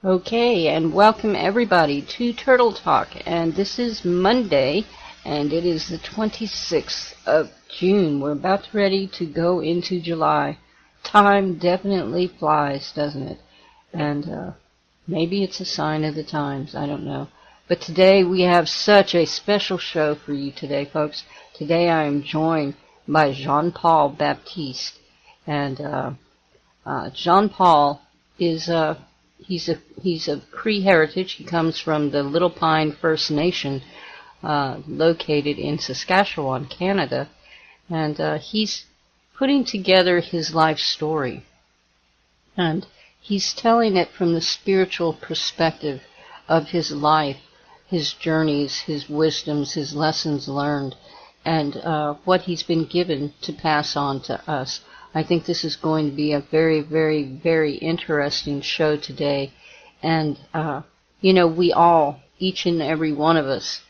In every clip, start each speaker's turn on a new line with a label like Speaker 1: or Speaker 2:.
Speaker 1: Okay, and welcome everybody to Turtle Talk. And this is Monday, and it is the 26th of June. We're about ready to go into July. Time definitely flies, doesn't it? And maybe it's a sign of the times. I don't know. But today we have such a special show for you today, folks. Today I am joined by Jean-Paul Baptiste. And Jean-Paul is he's of Cree heritage. He comes from the Little Pine First Nation, located in Saskatchewan, Canada, and he's putting together his life story, and he's telling it from the spiritual perspective of his life, his journeys, his wisdoms, his lessons learned, and what he's been given to pass on to us. I think this is going to be a very, very, very interesting show today. And, we all, each and every one of us,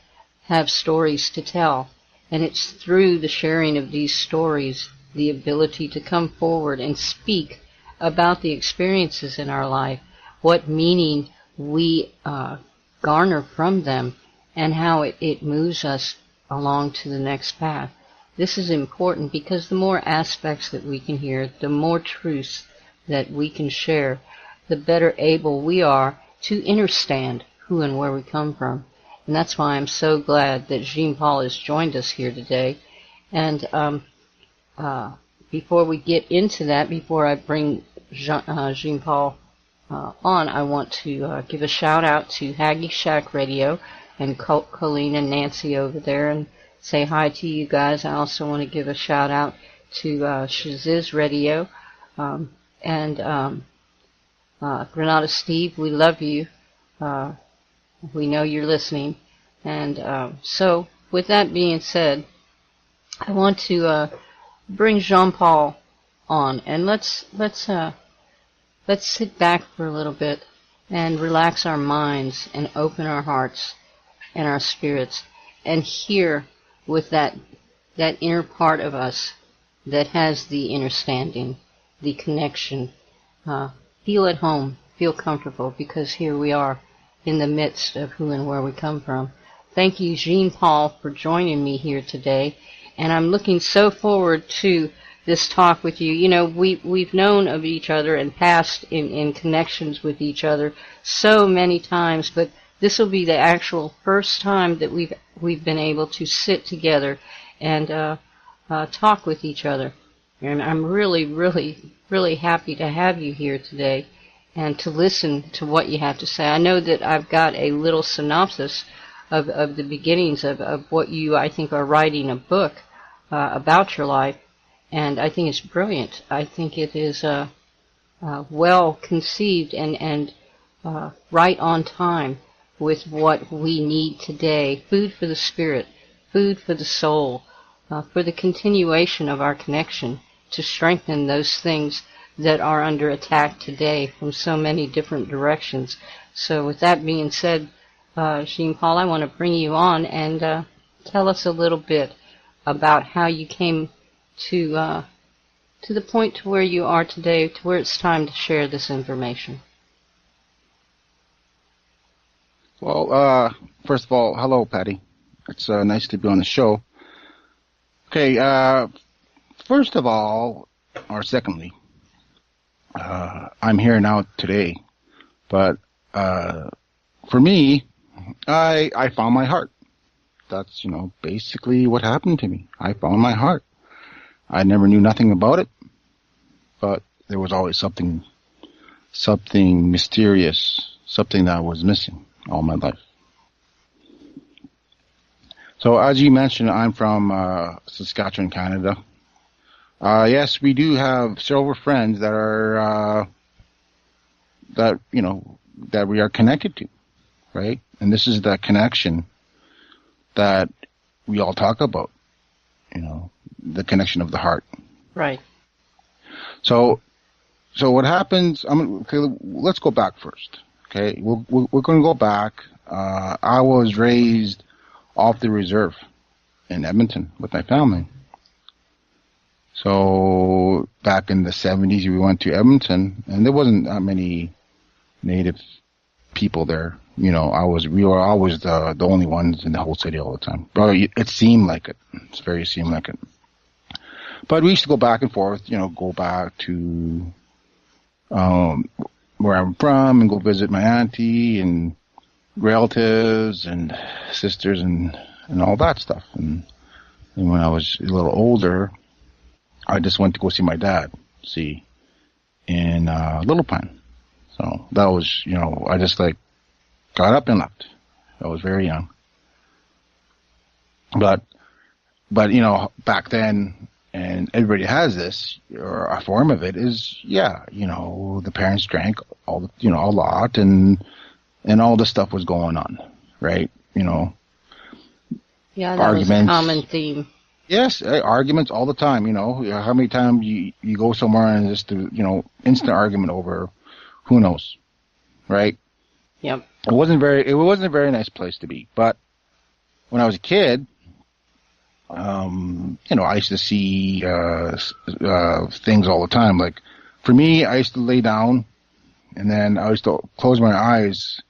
Speaker 1: have stories to tell. And it's through the sharing of these stories, the ability to come forward and speak about the experiences in our life, what meaning we garner from them, and how it moves us along to the next path. This is important because the more aspects that we can hear, the more truths that we can share, the better able we are to understand who and where we come from. And that's why I'm so glad that Jean-Paul has joined us here today. And before we get into that, before I bring Jean-Paul on, I want to give a shout out to Haggy Shack Radio and Colleen and Nancy over there, and say hi to you guys. I also want to give a shout out to Shaziz Radio and Granada Steve. We love you. We know you're listening. And so, with that being said, I want to bring Jean-Paul on, and let's sit back for a little bit and relax our minds and open our hearts and our spirits and hear with that inner part of us that has the understanding, the connection. Feel at home, feel comfortable, because here we are in the midst of who and where we come from. Thank you, Jean-Paul, for joining me here today, and I'm looking so forward to this talk with you. You know, we've known of each other and passed in connections with each other so many times, but this will be the actual first time that we've been able to sit together and talk with each other. And I'm really, really, really happy to have you here today and to listen to what you have to say. I know that I've got a little synopsis of the beginnings of what you, I think, are writing a book about your life, and I think it's brilliant. I think it is well conceived and right on time with what we need today. Food for the spirit, food for the soul, for the continuation of our connection, to strengthen those things that are under attack today from so many different directions. So with that being said, Jean-Paul, I want to bring you on and tell us a little bit about how you came to the point to where you are today, to where it's time to share this information.
Speaker 2: Well, first of all, hello, Pattie. It's nice to be on the show. Okay, first of all, or secondly, I'm here now today, but for me, I found my heart. That's, basically what happened to me. I found my heart. I never knew nothing about it, but there was always something mysterious, something that was missing all my life. So as you mentioned, I'm from Saskatchewan, Canada. Yes, we do have several friends that are that we are connected to, right? And this is the connection that we all talk about, the connection of the heart.
Speaker 1: Right.
Speaker 2: So what happens? Let's go back first. Okay, we're going to go back. I was raised off the reserve in Edmonton with my family. So back in the 70s, we went to Edmonton, and there wasn't that many Native people there. We were always the only ones in the whole city all the time. But it seemed like it. Seemed like it. But we used to go back and forth, go back to where I'm from and go visit my auntie and relatives and sisters and all that stuff. And when I was a little older, I just went to go see my dad, in Little Pine. So that was, I just got up and left. I was very young. But back then, and everybody has this, or a form of it is, the parents drank a lot and all this stuff was going on, right?
Speaker 1: Yeah, that
Speaker 2: arguments.
Speaker 1: Was a common theme.
Speaker 2: Yes, arguments all the time, how many times you go somewhere and just, instant argument over who knows, right?
Speaker 1: Yep.
Speaker 2: It wasn't a very nice place to be. But when I was a kid, I used to see things all the time. Like for me, I used to lay down, and then I used to close my eyes.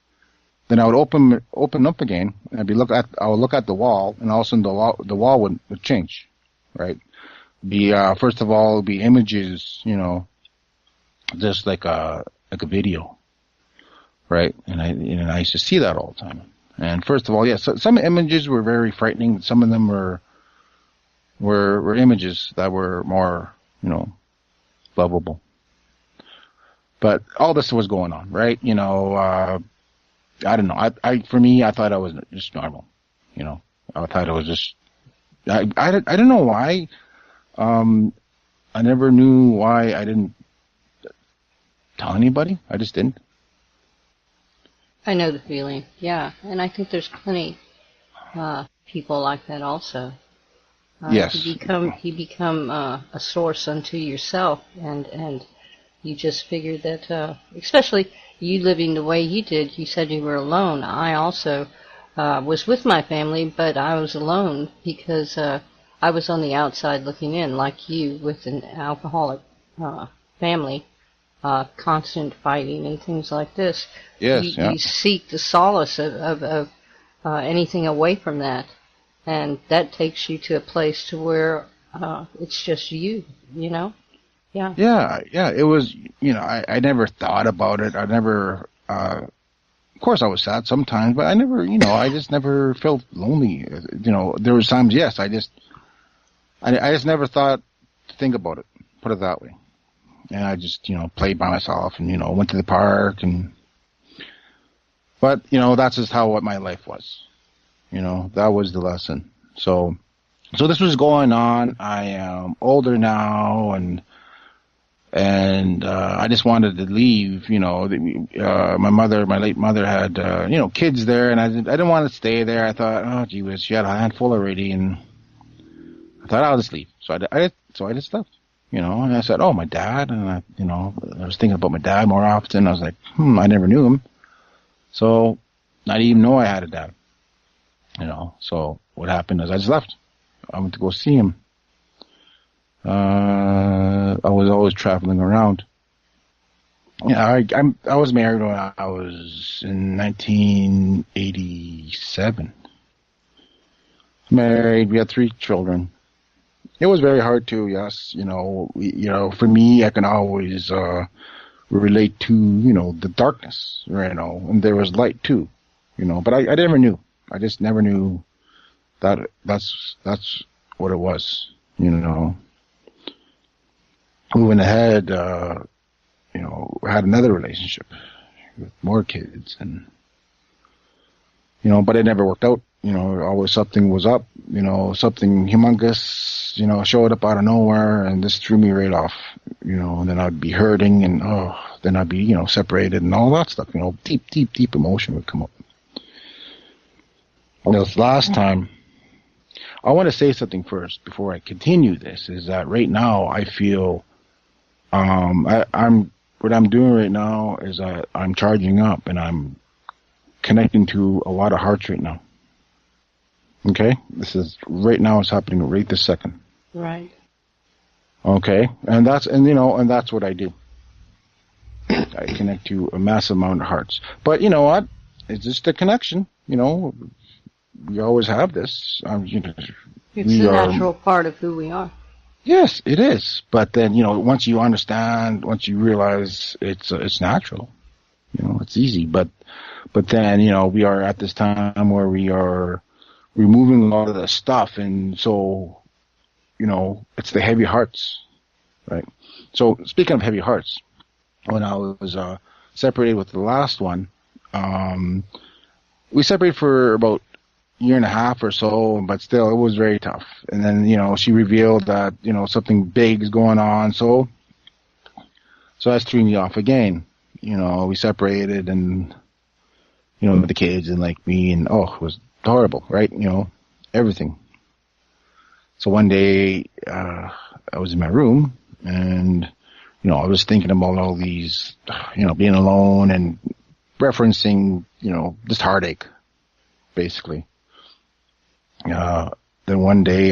Speaker 2: Then I would open up again, and I would look at the wall, and all of a sudden the wall would change, right? First of all, it'd be images, just like a video, right? And I used to see that all the time. And first of all, so some images were very frightening. Some of them were images that were more, lovable. But all this was going on, right? I don't know. For me, I thought I was just normal. I thought it was just. I don't know why. I never knew why I didn't tell anybody. I just didn't.
Speaker 1: I know the feeling. Yeah, and I think there's plenty people like that also.
Speaker 2: Yes.
Speaker 1: You become a source unto yourself, and you just figured that, especially you living the way you did. You said you were alone. I also was with my family, but I was alone because I was on the outside looking in, like you, with an alcoholic family, constant fighting and things like this.
Speaker 2: Yes.
Speaker 1: You seek the solace of anything away from that. And that takes you to a place to where it's just you, Yeah.
Speaker 2: Yeah. It was, I never thought about it. I never, of course I was sad sometimes, but I never, I just never felt lonely. There was times, yes, I just never thought to think about it, put it that way. And I just, played by myself and, went to the park but, that's just what my life was. That was the lesson. So this was going on. I am older now, and I just wanted to leave. My late mother had kids there, and I didn't want to stay there. I thought, oh gee whiz, she had a handful already, and I thought I'll just leave. So I just left. And I said, oh, my dad, and I was thinking about my dad more often. I was like, I never knew him, so I didn't even know I had a dad. So what happened is I just left. I went to go see him. I was always traveling around. Yeah, I was married when I was in 1987. Married, we had 3 children. It was very hard too. Yes, for me, I can always relate to the darkness, and there was light too, But I never knew. I just never knew that that's what it was, Moving ahead, had another relationship with more kids, and but it never worked out. Always something was up. Something humongous. Showed up out of nowhere, and this threw me right off. And then I'd be hurting, and then I'd be separated, and all that stuff. Deep emotion would come up. This last time, I want to say something first before I continue this, is that right now I feel what I'm doing right now is I'm charging up and I'm connecting to a lot of hearts right now. Okay? This is right now, it's happening right this second.
Speaker 1: Right.
Speaker 2: Okay? And that's what I do. I connect to a massive amount of hearts. But you know what? It's just a connection. You know, we always have this. You know,
Speaker 1: It's the natural part of who we are.
Speaker 2: Yes, it is. But then, you know, once you understand, once you realize it's natural, you know, it's easy. But then, you know, we are at this time where we are removing a lot of the stuff, and so, you know, it's the heavy hearts, right? So speaking of heavy hearts, when I was separated with the last one, we separated for about year and a half or so, but still it was very tough. And then, you know, she revealed that, you know, something big is going on. So that's threw me off again. You know, we separated and, you know, with the kids and like me, and it was horrible, right? You know, everything. So one day, I was in my room and, you know, I was thinking about all these, you know, being alone and referencing, you know, just heartache, basically. Then one day,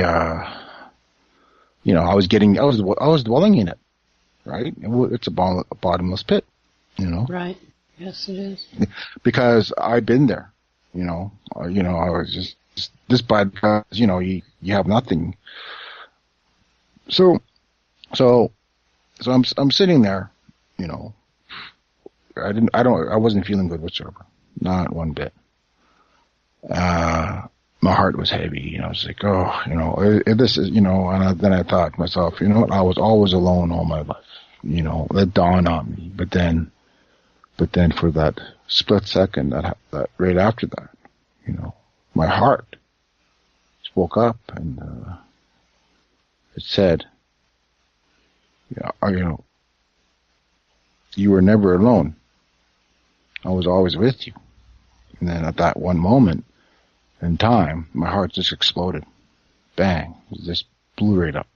Speaker 2: you know, I was dwelling in it, right? It's a bottomless pit, you know?
Speaker 1: Right. Yes, it is.
Speaker 2: Because I've been there, you know, I was just bad because, you know, you have nothing. So I'm sitting there, you know, I wasn't feeling good whatsoever. Not one bit. My heart was heavy, you know. It's like, you know, this is, you know. And then I thought to myself, you know what? I was always alone all my life, you know. That dawned on me. But then for that split second, that right after that, you know, my heart spoke up and it said, yeah, you know, you were never alone. I was always with you. And then at that one moment in time, my heart just exploded. Bang. It just blew right up.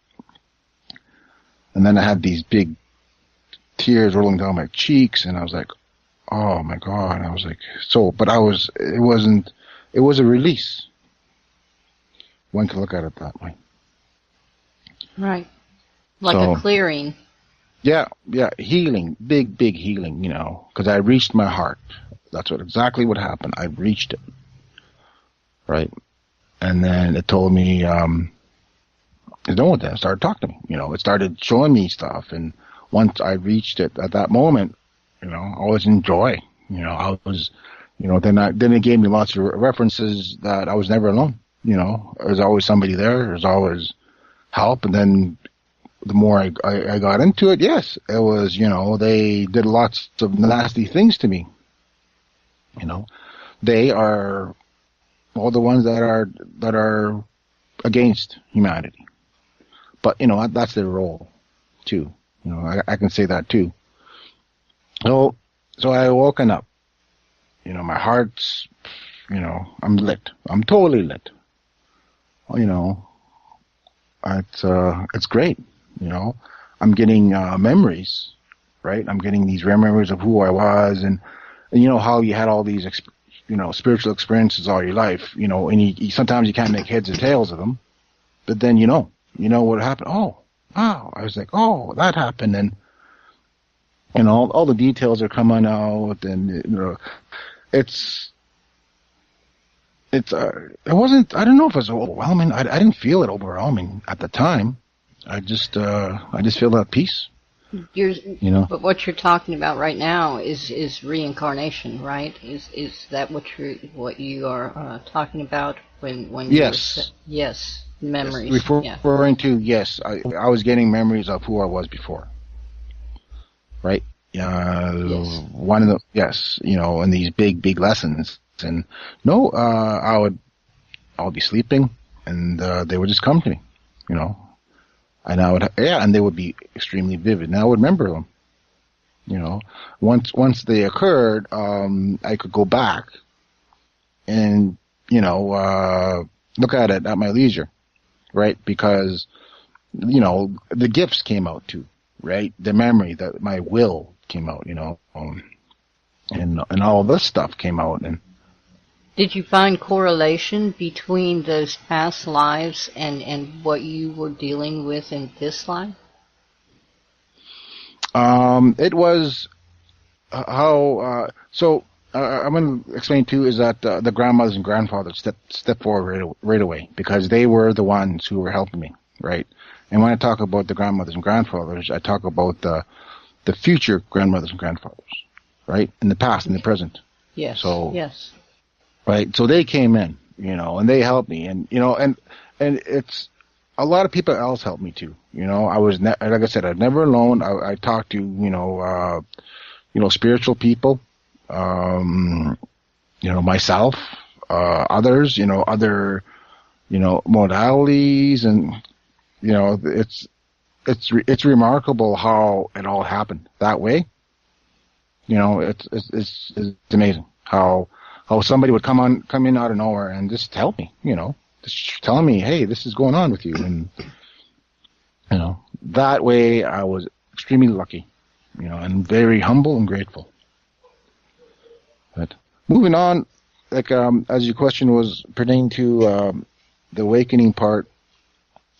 Speaker 2: And then I had these big tears rolling down my cheeks, and I was like, oh my God. And I was like, it was a release. One could look at it that way.
Speaker 1: Right. Like a clearing.
Speaker 2: Yeah, healing, big healing, you know, because I reached my heart. That's exactly what happened. I reached it. Right. And then it told me, it started talking to me, you know, it started showing me stuff. And once I reached it at that moment, you know, I was in joy, you know, I was, you know, then it gave me lots of references that I was never alone, you know, there's always somebody there. There's always help. And then the more I got into it, yes, it was, you know, they did lots of nasty things to me. You know, they are all the ones that are against humanity. But, you know, that's their role, too. You know, I can say that, too. So I woken up. You know, my heart's, you know, I'm lit. I'm totally lit. You know, it's great. You know, I'm getting memories, right? I'm getting these memories of who I was, and you know how you had all these you know, spiritual experiences all your life, you know, and you sometimes you can't make heads or tails of them, but then you know what happened. Oh, wow. I was like, oh, that happened. And, you know, all the details are coming out, and, you know, it wasn't, I don't know if it was overwhelming. I didn't feel it overwhelming at the time. I just feel that peace. You know,
Speaker 1: but what you're talking about right now is reincarnation, right? Is that what you are talking about when
Speaker 2: yes,
Speaker 1: yes, memories,
Speaker 2: referring to, yes, I was getting memories of who I was before, right?
Speaker 1: Yes.
Speaker 2: One of the, yes, you know, and these big lessons, and no, I would be sleeping, and they would just come to me, you know. And and they would be extremely vivid. And I would remember them, you know. Once they occurred, I could go back and, you know, look at it at my leisure, right? Because, you know, the gifts came out too, right? The memory, that my will came out, you know, and all this stuff came out. And
Speaker 1: did you find correlation between those past lives and what you were dealing with in this life?
Speaker 2: It was I'm going to explain too is that the grandmothers and grandfathers step forward right away because they were the ones who were helping me, right? And when I talk about the grandmothers and grandfathers, I talk about the future grandmothers and grandfathers, right? In the past, in the present.
Speaker 1: Yes.
Speaker 2: So,
Speaker 1: Yes.
Speaker 2: right. So they came in, and they helped me, and it's a lot of people else helped me too. I was like I said, I'm never alone. I talked to spiritual people, myself, others, other modalities, and it's remarkable how it all happened that way. It's amazing how somebody would come in out of nowhere and just tell me, just telling me, hey, this is going on with you, and that way I was extremely lucky, and very humble and grateful. But moving on, like as your question was pertaining to the awakening part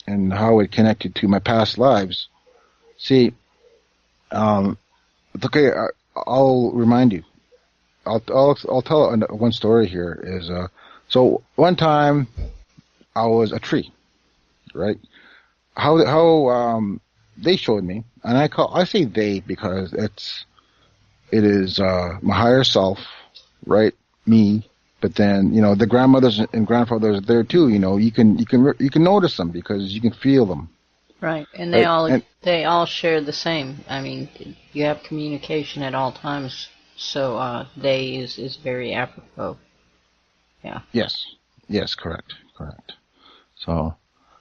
Speaker 2: and how it connected to my past lives. See, okay, I'll remind you. I'll tell one story here. Is so one time I was a tree, right? How they showed me, and I say they because it is my higher self, right? Me, but then the grandmothers and grandfathers are there too. You can notice them because you can feel them.
Speaker 1: Right, and
Speaker 2: Right?
Speaker 1: they all share the same. I mean, you have communication at all times, so they is very apropos. Yeah.
Speaker 2: Yes, correct. So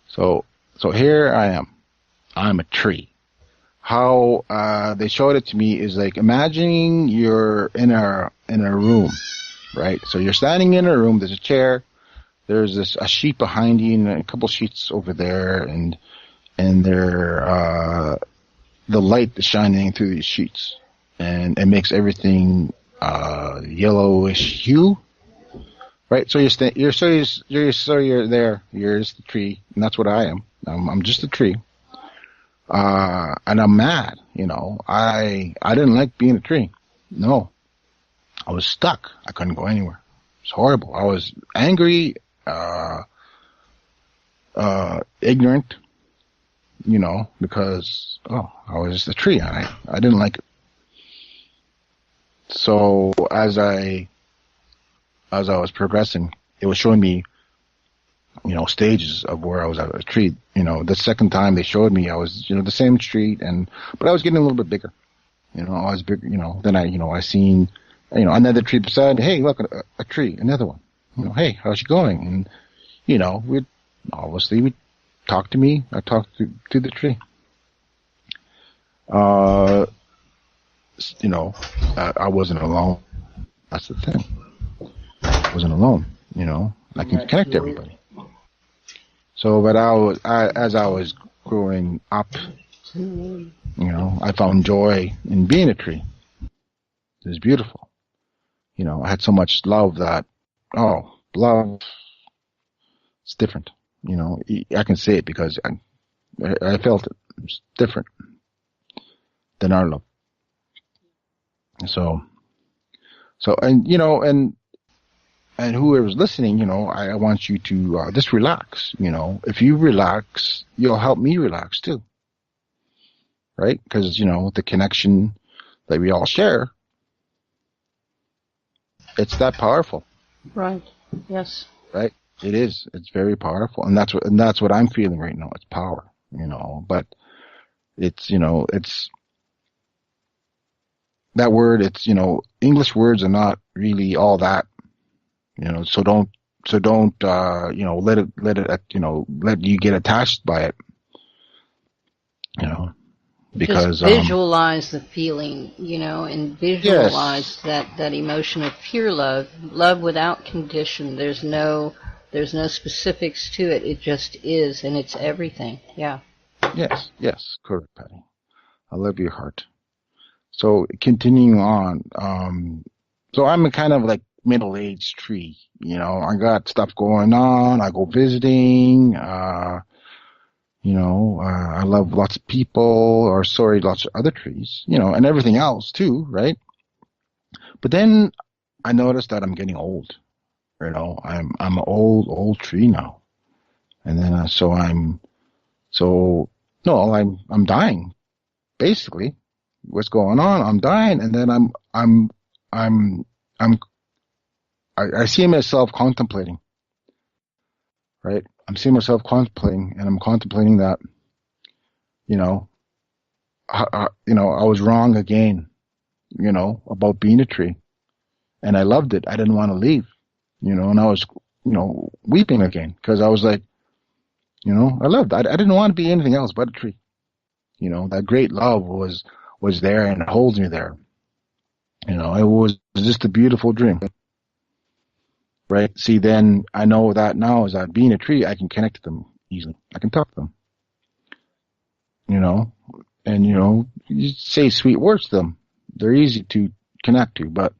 Speaker 2: so so here I am. I'm a tree. How they showed it to me is like imagining you're in a room, right? So you're standing in a room. There's a chair. There's a sheet behind you, and a couple sheets over there, and they're the light is shining through these sheets, and it makes everything yellowish hue, right? So you're there. You're just a tree, and that's what I am. I'm just a tree, and I'm mad. I didn't like being a tree. No, I was stuck. I couldn't go anywhere. It's horrible. I was angry, ignorant, because I was just a tree. I didn't like it. So as I was progressing, it was showing me, stages of where I was at a tree. The second time they showed me, I was, the same street, but I was getting a little bit bigger. I was big. Then I seen, another tree beside. Hey, look, a tree, another one. Hey, how's it going? And we'd talk to me. I talked to the tree. I wasn't alone. That's the thing. I wasn't alone. I can connect to everybody. So, but as I was growing up, I found joy in being a tree. It was beautiful. I had so much love that, love, it's different. I can say it because I felt it. It's different than our love. So, and whoever's listening, I want you to just relax. If you relax, you'll help me relax too, right? Because the connection that we all share, it's that powerful.
Speaker 1: Right. Yes.
Speaker 2: Right. It is. It's very powerful, and that's what I'm feeling right now. It's power. But it's it's that word. It's English words are not really all that. So don't let you get attached by it. Because
Speaker 1: just visualize the feeling, and visualize
Speaker 2: yes,
Speaker 1: that emotion of pure love without condition. There's no specifics to it. It just is, and it's everything. Yeah.
Speaker 2: yes, correct, Patty. I love your heart. So continuing on, so I'm a kind of like middle-aged tree. I got stuff going on. I go visiting. I love lots of people, lots of other trees, and everything else too, right? But then I noticed that I'm getting old. I'm an old tree now, and then so no, I'm dying basically. What's going on? I'm dying, and then I'm I'm I see myself contemplating, right? I'm seeing myself contemplating, and I'm contemplating that, you know, I was wrong again, about being a tree, and I loved it. I didn't want to leave, and I was, weeping again because I was like, I loved. I didn't want to be anything else but a tree. That great love was there and it holds me there. It was just a beautiful dream, right? See, then I know that now is that being a tree, I can connect to them easily. I can talk to them, you know, and you say sweet words to them. They're easy to connect to, but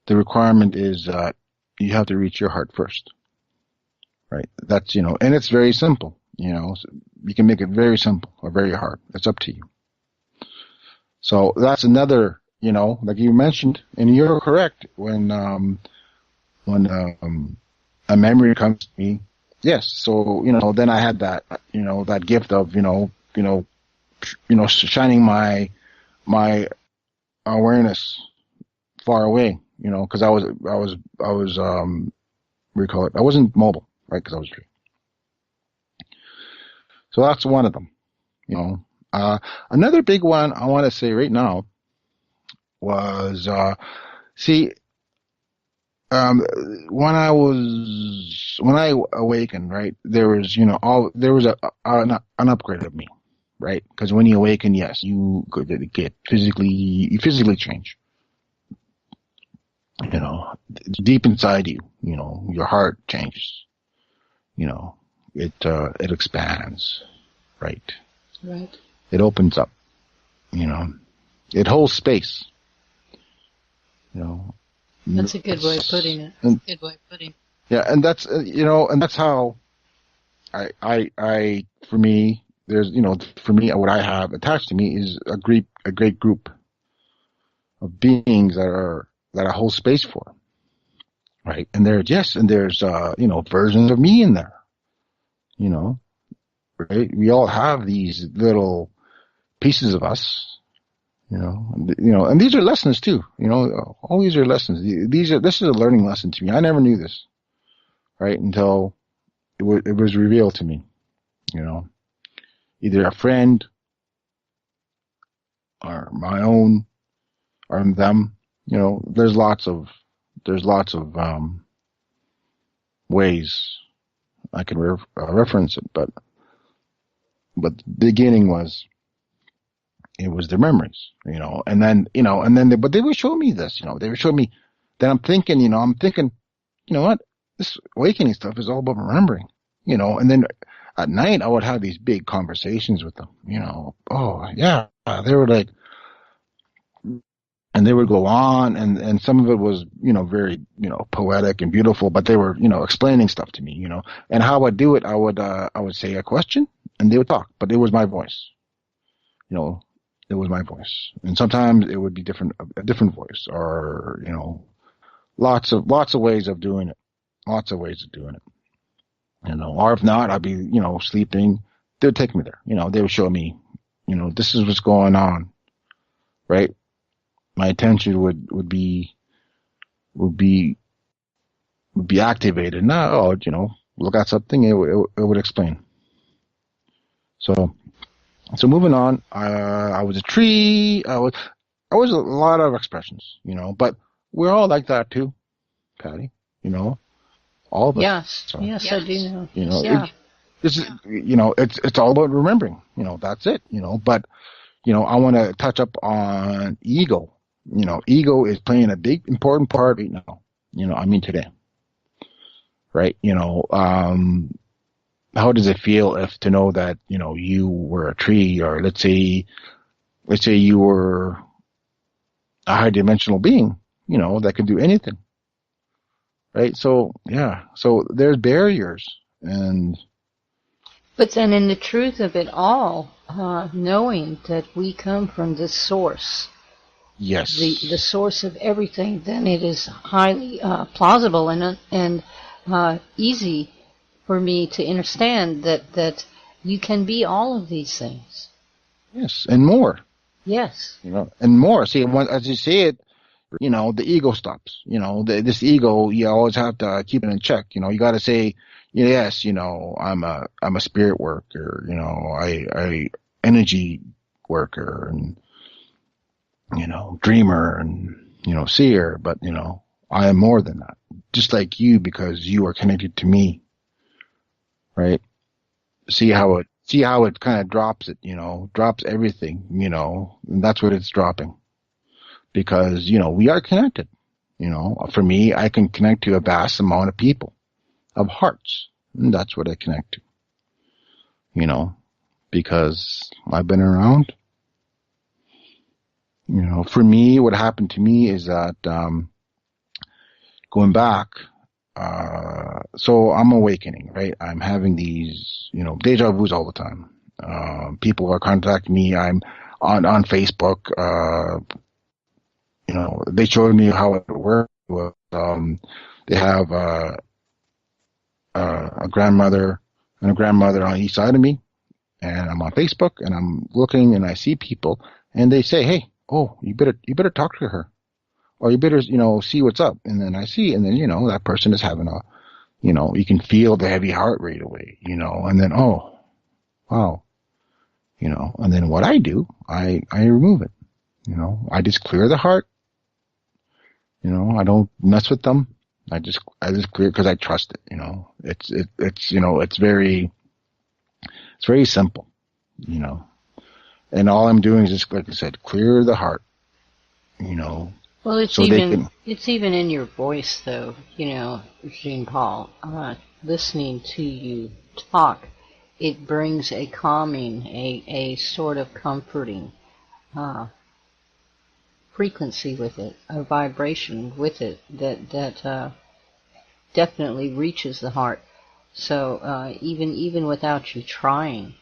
Speaker 2: the requirement is you have to reach your heart first, right? That's and it's very simple. So you can make it very simple or very hard. It's up to you. So that's another, like you mentioned, and you're correct when a memory comes to me. Yes. So then I had that, that gift of shining my awareness far away, because I was what do you call it? I wasn't mobile, right? Because I was a tree. So that's one of them, Another big one I want to say right now was see um, when I awakened, right? There was there was an upgrade of me, right? Because when you awaken, yes, you could get you physically change. Deep inside you, your heart changes. It expands, right?
Speaker 1: Right.
Speaker 2: It opens up. It holds space.
Speaker 1: That's a good way of putting it.
Speaker 2: And, yeah, and that's and that's how I for me there's for me what I have attached to me is a great group of beings that I hold space for, right? And there's versions of me in there, you know, right? We all have these little pieces of us, and these are lessons too, all these are lessons. This is a learning lesson to me. I never knew this, right? Until it was revealed to me, either a friend or my own or them, there's lots of ways I can reference it, but the beginning was it was their memories, but they would show me this, they would show me that I'm thinking, what, this awakening stuff is all about remembering, and then at night I would have these big conversations with them, oh yeah, they were like, and they would go on, and some of it was, very, poetic and beautiful, but they were, explaining stuff to me, and how I do it, I would say a question and they would talk, but it was my voice, you know, it was my voice. And sometimes it would be a different voice, or, lots of ways of doing it, lots of ways of doing it, or if not, I'd be, sleeping. They would take me there, they would show me, this is what's going on, right? My attention would be activated. Now, look at something, it would explain. So moving on, I was a tree. I was a lot of expressions, but we're all like that too, Patty. All of us.
Speaker 1: Yes.
Speaker 2: So,
Speaker 1: Yes, I do know.
Speaker 2: yeah. It's all about remembering. That's it. But I want to touch up on ego. Ego is playing a big, important part right now. Today. Right? How does it feel to know that, you were a tree, or let's say you were a high dimensional being, that could do anything. Right? So, yeah. So there's barriers,
Speaker 1: But then in the truth of it all, knowing that we come from this source, the
Speaker 2: Yes.
Speaker 1: source of everything, then it is highly plausible and easy for me to understand that you can be all of these things.
Speaker 2: Yes. And more.
Speaker 1: Yes.
Speaker 2: And more. See, as you say it, the ego stops. This ego, you always have to keep it in check. You got to say, yes, I'm a spirit worker. I energy worker and dreamer and seer. But I am more than that. Just like you, because you are connected to me, right? See how it kind of drops it. Drops everything. And that's what it's dropping because we are connected. For me, I can connect to a vast amount of people, of hearts. And that's what I connect to, because I've been around. For me, what happened to me is that going back, so I'm awakening, right? I'm having these, deja vus all the time. People are contacting me. I'm on Facebook. They showed me how it worked. They have a grandmother and a grandmother on each side of me, and I'm on Facebook and I'm looking and I see people and they say, "Hey, oh, you better talk to her, or you better see what's up." And then I see, and then that person is having a, you can feel the heavy heart rate away, and then oh, wow, and then what I do, I remove it, I just clear the heart, I don't mess with them. I just clear because I trust it. It's very simple, you know. And all I'm doing is just, like I said, clear the heart, you know,
Speaker 1: Well,
Speaker 2: so they can.
Speaker 1: it's even in your voice, though. Jean Paul, listening to you talk, it brings a calming, a sort of comforting uh, frequency with it, a vibration with it that definitely reaches the heart. So even without you trying,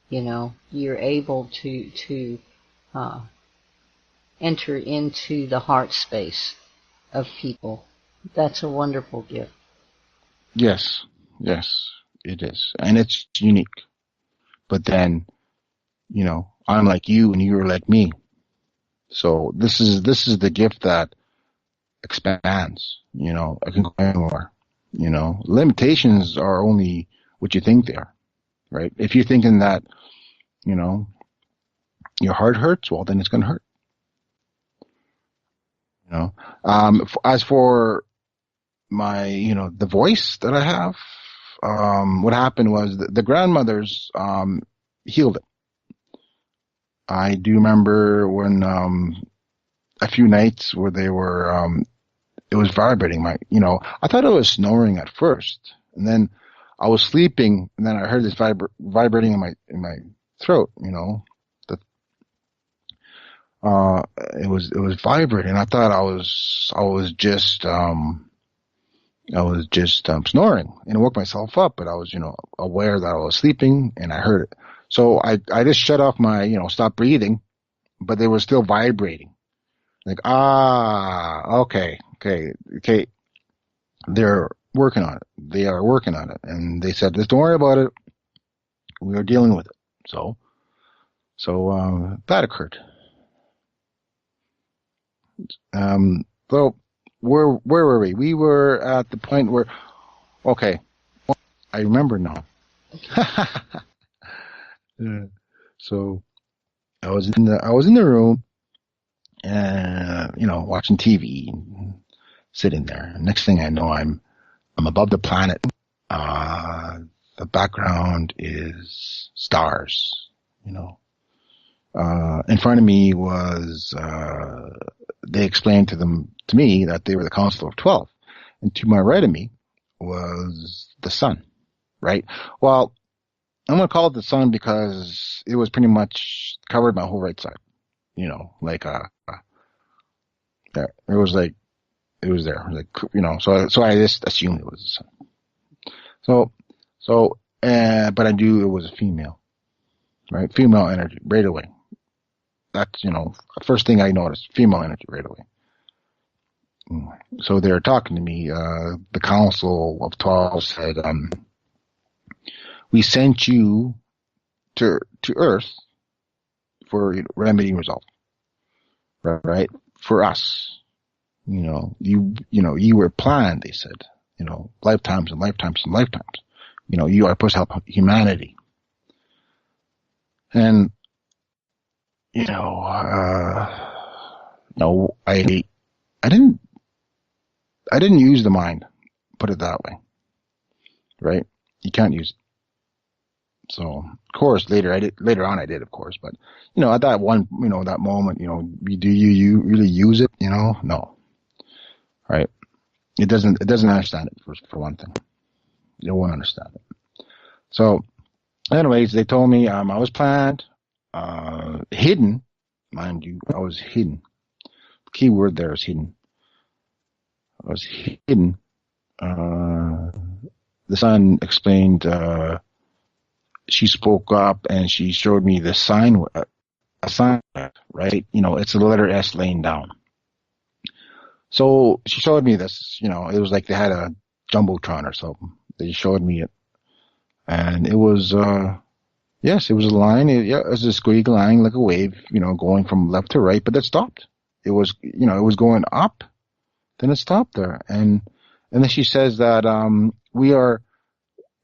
Speaker 1: you're able to uh, enter into the heart space of people. That's a wonderful gift.
Speaker 2: Yes, yes, it is, and it's unique. But then, I'm like you, and you're like me. So this is the gift that expands. I can go anywhere. Limitations are only what you think they are, right? If you're thinking that, you know, your heart hurts, well, then it's going to hurt. You know, as for my, the voice that I have, what happened was the grandmothers healed it. I do remember when a few nights where they were, it was vibrating. I thought it was snoring at first, and then I was sleeping, and then I heard this vibrating in my throat. The uh, it was vibrating. I thought I was just snoring, and I woke myself up, but I was aware that I was sleeping, and I heard it. So I just shut off stopped breathing, but they were still vibrating. Like, okay, okay, okay. They're working on it. They are working on it, and they said, "Just don't worry about it. We are dealing with it." So that occurred. So where were we? We were at the point where, okay, I remember now. Yeah. So I was in the room, and watching TV, sitting there. Next thing I know, I'm above the planet. Uh, the background is stars. You know, in front of me was. They explained to me that they were the Council of 12, and to my right of me was the sun. Right. Well, I'm gonna call it the sun because it was pretty much covered my whole right side. Like there. It was like it was there. Like So I just assumed it was the sun. But I knew it was a female, right? Female energy right away. That's, first thing I noticed, female energy right away. So they're talking to me. The Council of 12 said, we sent you to Earth for remedying result, right? For us, you were planned. They said, lifetimes and lifetimes and lifetimes. You are supposed to help humanity, and no, I didn't use the mind. Put it that way, right? You can't use it. So, of course, later on I did, of course, but at that one, that moment, do you really use it? No, right? It doesn't understand it for one thing. It won't understand it. So, anyways, they told me I was planned, hidden, mind you, I was hidden. The key word there is hidden. I was hidden. The son explained. She spoke up and she showed me the sign, a sign, right? It's a letter S laying down. So she showed me this. It was like they had a jumbotron or something. They showed me it, and it was. Yes, it was a line. It was a squeak line, like a wave, going from left to right, but it stopped. It was, it was going up, then it stopped there. And then she says that, we are,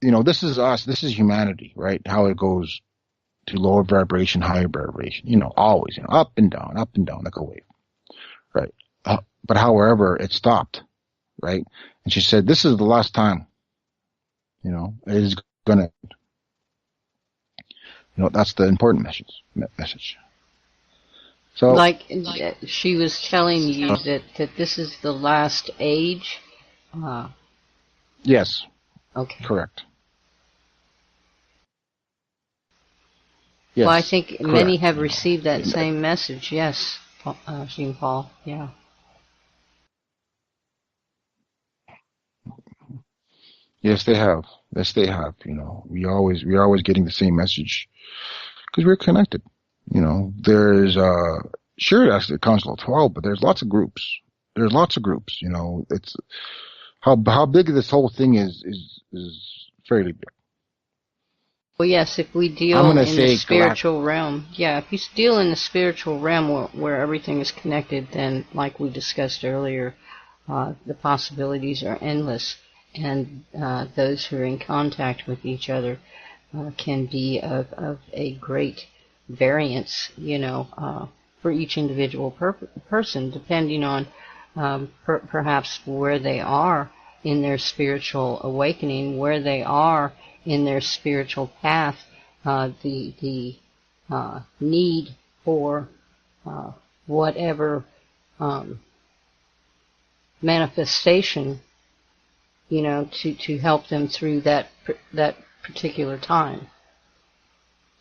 Speaker 2: this is us, this is humanity, right? How it goes to lower vibration, higher vibration, always, up and down, like a wave, right? But however, it stopped, right? And she said, this is the last time, it is gonna, that's the important message. So,
Speaker 1: Like she was telling you that this is the last age. Uh,
Speaker 2: yes,
Speaker 1: okay.
Speaker 2: correct.
Speaker 1: Well, I
Speaker 2: Yes,
Speaker 1: think many
Speaker 2: correct.
Speaker 1: have received that same message. Yes, Jean Paul. Yeah.
Speaker 2: Yes, they have. Yes, they have. We're always getting the same message because we're connected. There's sure that's the Council of 12, but there's lots of groups. There's lots of groups. It's how big this whole thing is fairly big.
Speaker 1: Well, yes, if we
Speaker 2: I'm
Speaker 1: deal
Speaker 2: gonna
Speaker 1: in the
Speaker 2: say
Speaker 1: spiritual realm, yeah, if you deal in the spiritual realm where everything is connected, then, like we discussed earlier, the possibilities are endless, and those who are in contact with each other can be of a great variance, for each individual person, depending on perhaps where they are in their spiritual awakening, where they are in their spiritual path, the need for whatever manifestation, to help them through that particular time.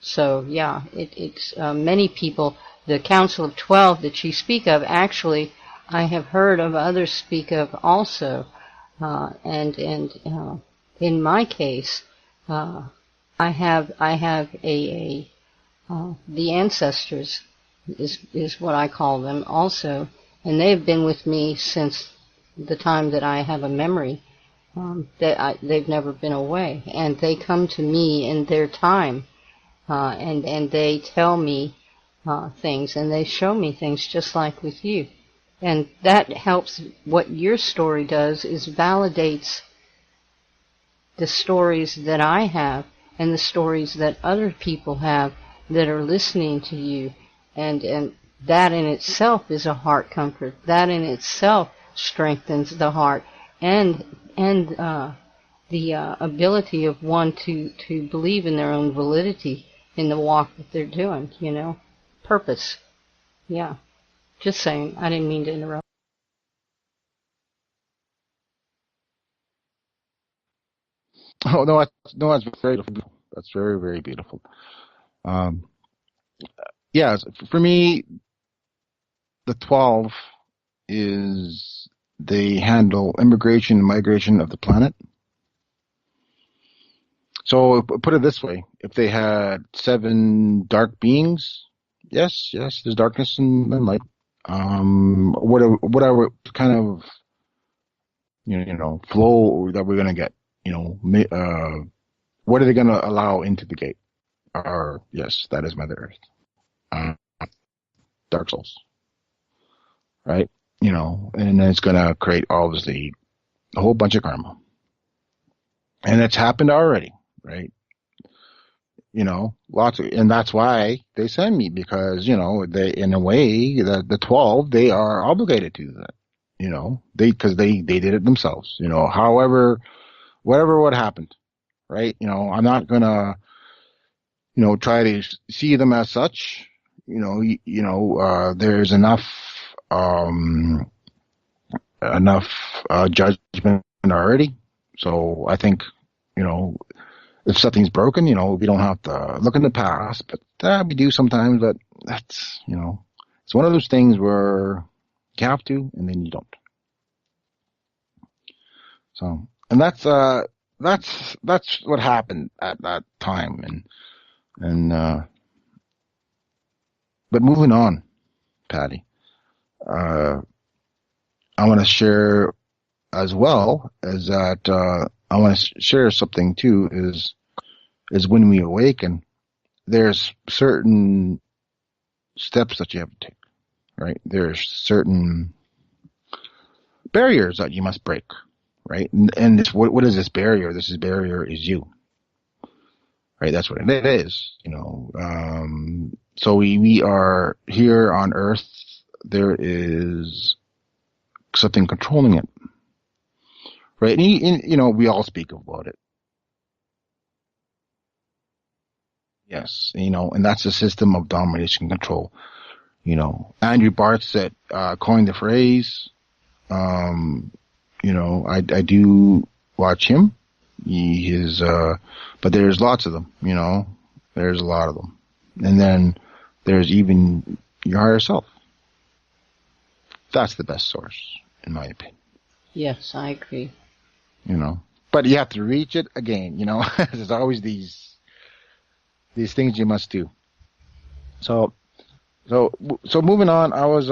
Speaker 1: So yeah, it's many people. The Council of 12 that you speak of, actually, I have heard of others speak of also, and in my case, I have the ancestors is what I call them also, and they've been with me since the time that I have a memory. They've never been away, and they come to me in their time, and they tell me things, and they show me things just like with you, and that helps. What your story does is validates the stories that I have and the stories that other people have that are listening to you, and that in itself is a heart comfort. That in itself strengthens the heart and the ability of one to believe in their own validity in the walk that they're doing. Purpose. Yeah. Just saying. I didn't mean to interrupt.
Speaker 2: Oh no, no, that's very beautiful. That's very very beautiful. Um, yeah, for me, the 12 is they handle immigration and migration of the planet. So put it this way: if they had 7 dark beings, Yes, yes. There's darkness and light. Whatever kind of flow that we're gonna get. You know, what are they gonna allow into the gate? Or yes, that is Mother Earth. Uh, Dark Souls, right? And then it's gonna create obviously a whole bunch of karma, and it's happened already, right? Lots of, and that's why they send me because they, in a way, the 12 they are obligated to that. Because they did it themselves. However, whatever what happened, right? I'm not gonna try to see them as such. There's um enough judgment already. So I think you know if something's broken, we don't have to look in the past, but we do sometimes. But that's, it's one of those things where you have to, and then you don't. So, and that's what happened at that time, and but moving on, Patty, uh, I want to share as well as that. I want to share something too. Is when we awaken, there's certain steps that you have to take. Right? There's certain barriers that you must break, right? And what is this barrier? This barrier is you, right? That's what it is, So we are here on Earth. There is something controlling it, right? And we all speak about it. Yes, and that's the system of domination and control. Andrew Barth said, coined the phrase. Um, I do watch him. He is, but there's lots of them, there's a lot of them. And then there's even your higher self. That's the best source, in my opinion.
Speaker 1: Yes, I agree.
Speaker 2: But you have to reach it again, there's always these things you must do. So moving on, I was,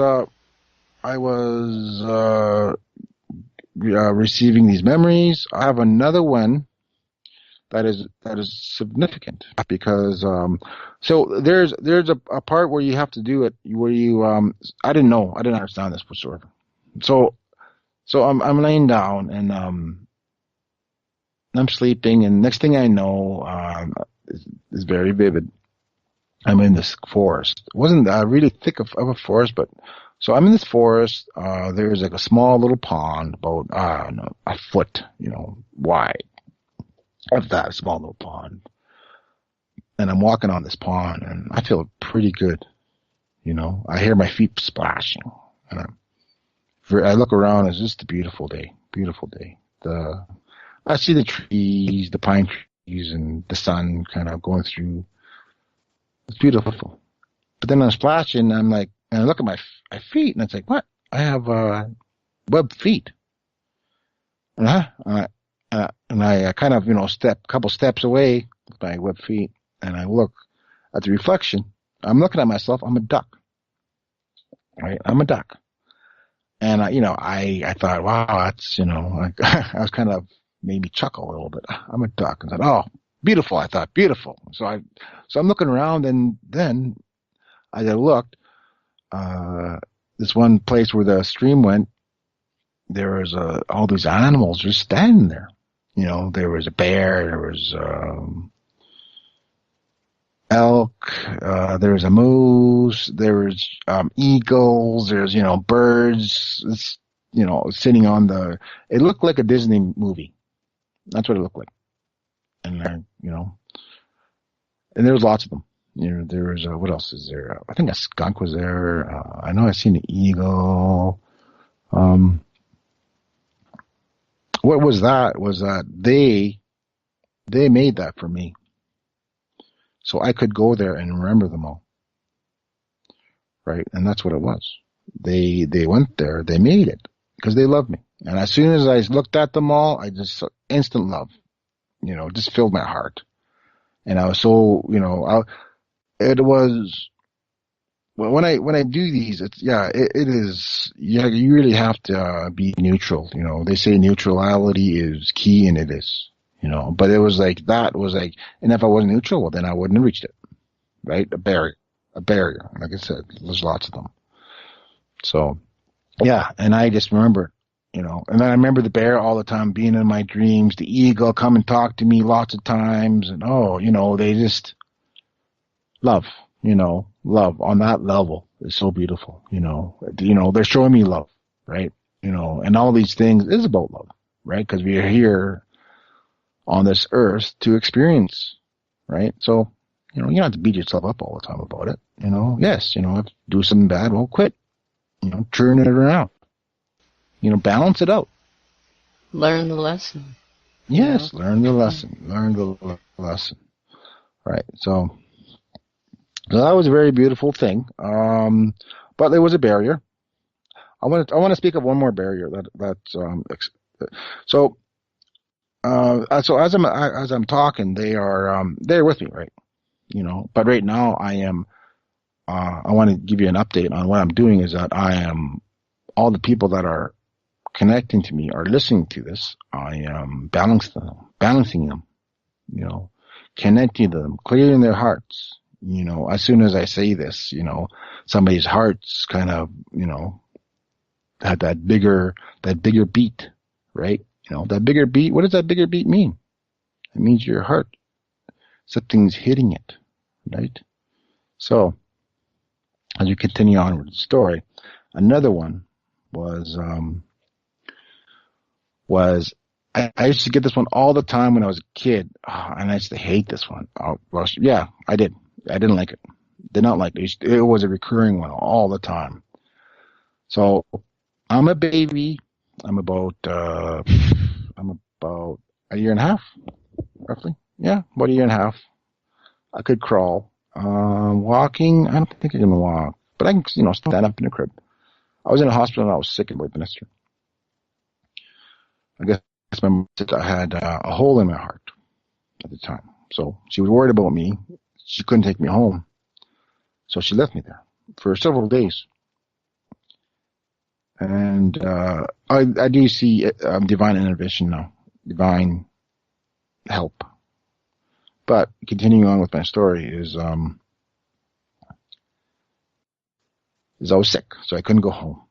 Speaker 2: receiving these memories. I have another one that is significant because so there's a part where you have to do it where you I didn't understand this whatsoever. So I'm laying down and I'm sleeping, and next thing I know, is very vivid. I'm in this forest. It wasn't really thick of a forest, but so I'm in this forest. There's like a small little pond, about I don't know, a foot, wide. Of that small little pond, and I'm walking on this pond, and I feel pretty good. I hear my feet splashing, and I look around. It's just a beautiful day. Beautiful day. I see the trees, the pine trees, and the sun kind of going through. It's beautiful. But then I'm splashing. And I'm like, and I look at my feet, and it's like, what? I have webbed feet. And I kind of, couple steps away with my webbed feet, and I look at the reflection. I'm looking at myself. I'm a duck, right? I'm a duck. And I thought, wow, that's, I was kind of made me chuckle a little bit. I'm a duck. And I thought, oh, beautiful. I thought, beautiful. So I'm looking around, and then as I looked, this one place where the stream went, there was all these animals just standing there. There was a bear, there was elk, there was a moose, there was eagles, there's birds, sitting on the. It looked like a Disney movie. That's what it looked like, and and there was lots of them. There was what else is there? I think a skunk was there. I know I seen an eagle. What was that? Was that they made that for me, so I could go there and remember them all, right? And that's what it was. They went there. They made it because they loved me. And as soon as I looked at them all, I just instant love, just filled my heart. And I was so, it was when I do these, it is, yeah, you really have to be neutral. They say neutrality is key, and it is. But it was like that was like, and if I wasn't neutral, well, then I wouldn't have reached it, right? A barrier. Like I said, there's lots of them. So yeah, and I just remember, and then I remember the bear all the time being in my dreams. The eagle come and talk to me lots of times, and they just love, love on that level is so beautiful. They're showing me love, right? And all these things is about love, right? Because we are here on this earth to experience, right? So, you don't have to beat yourself up all the time about it. Yes, if you do something bad, well, quit. Turn it around. Balance it out.
Speaker 1: Learn the lesson.
Speaker 2: Yes, learn the lesson. Learn the lesson. Right. So that was a very beautiful thing. But there was a barrier. I want to speak of one more barrier so so as I'm talking, they're with me, right? But right now I want to give you an update on what I'm doing is that all the people that are connecting to me are listening to this. I am balancing them, connecting to them, clearing their hearts. As soon as I say this, somebody's heart's kind of, had that bigger beat, right? That bigger beat. What does that bigger beat mean? It means your heart, something's hitting it, right? So as you continue on with the story, another one was I used to get this one all the time when I was a kid, and I used to hate this one. Well, yeah, I did. I didn't like it. Did not like it. It was a recurring one all the time. So I'm a baby. I'm about a year and a half, roughly. Yeah, about a year and a half. I could crawl. Walking, I don't think I can walk, but I can, stand up in the crib. I was in a hospital and I was sick and administered. I guess my mom said I had a hole in my heart at the time. So she was worried about me. She couldn't take me home. So she left me there for several days. And I do see divine intervention now, divine help. But continuing on with my story is I was sick, so I couldn't go home,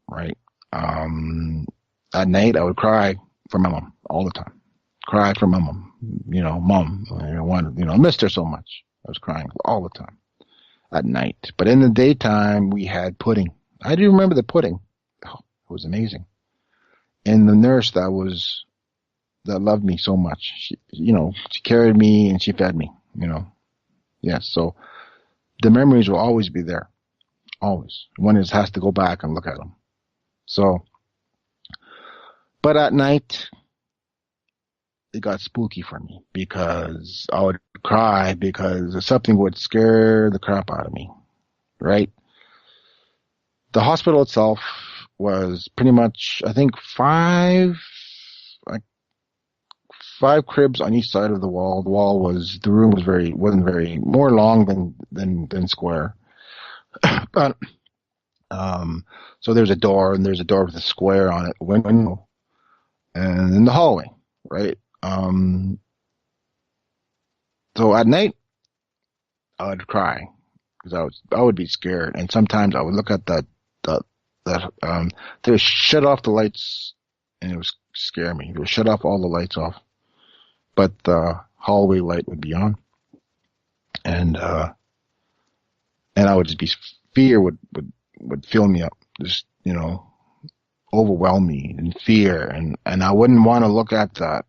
Speaker 2: right? At night, I would cry for my mom all the time. Cry for my mom. Mom, I missed her so much. I was crying all the time at night. But in the daytime, we had pudding. I do remember the pudding. Oh, it was amazing. And the nurse that loved me so much. She carried me and she fed me, Yes, so the memories will always be there. Always. One has to go back and look at them. So, but at night, it got spooky for me because I would cry because something would scare the crap out of me, right? The hospital itself was pretty much, I think, five cribs on each side of the wall. The room wasn't very more long than square. But so there's a door with a square on it, window, and in the hallway, right? So at night, I would cry because I would be scared, and sometimes I would look at they would shut off the lights, and it would scare me. They would shut off all the lights off, but the hallway light would be on, and I would just be fear would fill me up, just overwhelm me in fear, and I wouldn't want to look at that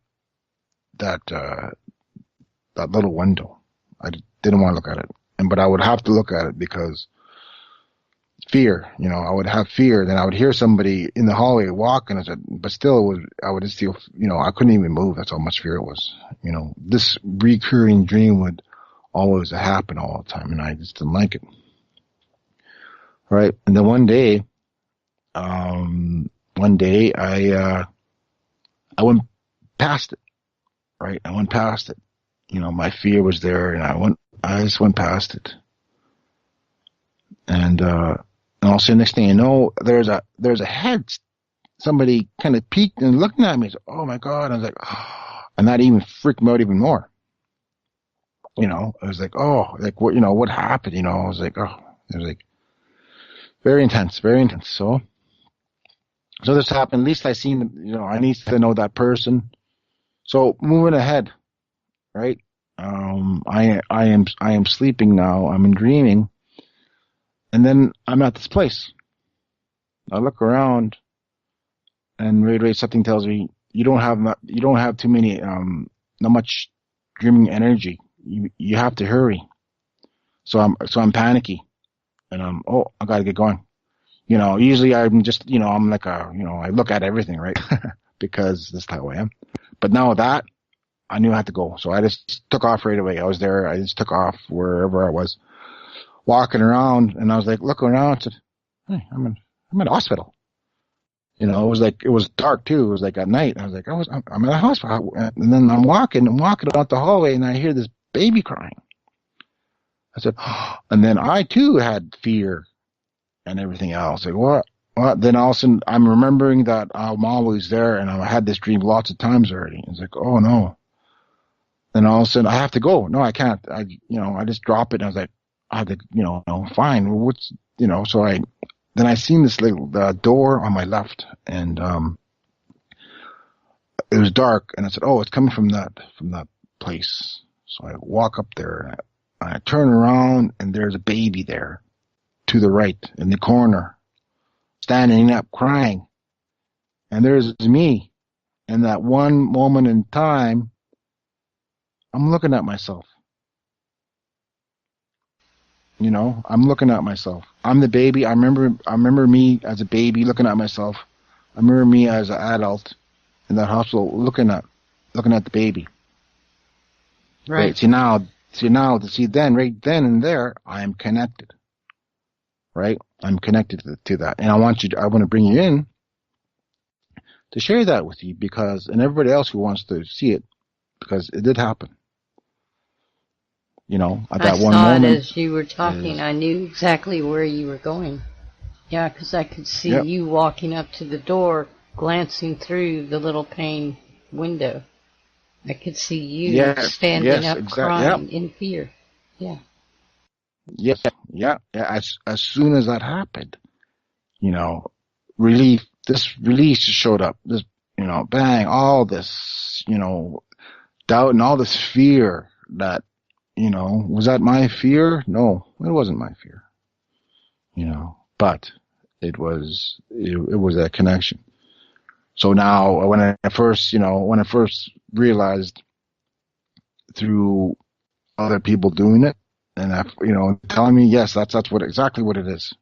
Speaker 2: little window. I didn't want to look at it, but I would have to look at it because fear. I would have fear. Then I would hear somebody in the hallway walking, but still, I would just feel. I couldn't even move. That's how much fear it was. This recurring dream would always happen all the time, and I just didn't like it. Right, and then one day I went past it. Right, I went past it. My fear was there, and I just went past it. and also next thing you know, there's a head. Somebody kind of peeked and looking at me. So, oh my God! I was like, oh, and that even freaked me out even more. I was like, oh, like what? What happened? I was like, oh, it was like very intense, very intense. So this happened. At least I seen, I need to know that person. So moving ahead, right? I am sleeping now. I'm in dreaming, and then I'm at this place. I look around, and right away something tells me you don't have too many not much dreaming energy. You have to hurry. So I'm panicky, and I gotta get going. Usually I'm just I'm like I look at everything, right? Because that's how I am. But now that I knew I had to go, so I just took off right away. I was there. I just took off wherever I was, walking around, and I was like looking around. And said, "Hey, I'm in a hospital." It was dark too. It was like at night. I was like, I'm in a hospital, and then I'm walking out the hallway, and I hear this baby crying. I said, and then I too had fear and everything else. Like what? What? Then all of a sudden, I'm remembering that I'm always there, and I had this dream lots of times already. It's like, oh no. Then all of a sudden, I have to go. No, I can't. I just drop it. And I was like, I have to, no, fine. Well, so then I seen this little door on my left, and it was dark, and I said, oh, it's coming from that place. So I walk up there, and I turn around, and there's a baby there to the right in the corner, standing up crying. And there's me. And that one moment in time, I'm looking at myself. I'm looking at myself. I'm the baby. I remember me as a baby looking at myself. I remember me as an adult in that hospital looking at the baby.
Speaker 1: Right.
Speaker 2: Right then and there, I am connected. Right? I'm connected to that. And I want to bring you in to share that with you and everybody else who wants to see it, because it did happen. At that one moment.
Speaker 1: I saw it as you were talking. I knew exactly where you were going. Yeah, because I could see you walking up to the door, glancing through the little pane window. I could see you standing up, crying in fear. Yeah.
Speaker 2: Yes. Yeah. As soon as that happened, relief. This release showed up. This, bang, all this, doubt and all this fear that, was that my fear? No, it wasn't my fear. But it was that connection. So now when I first realized through other people doing it, and telling me, yes, that's exactly what it is.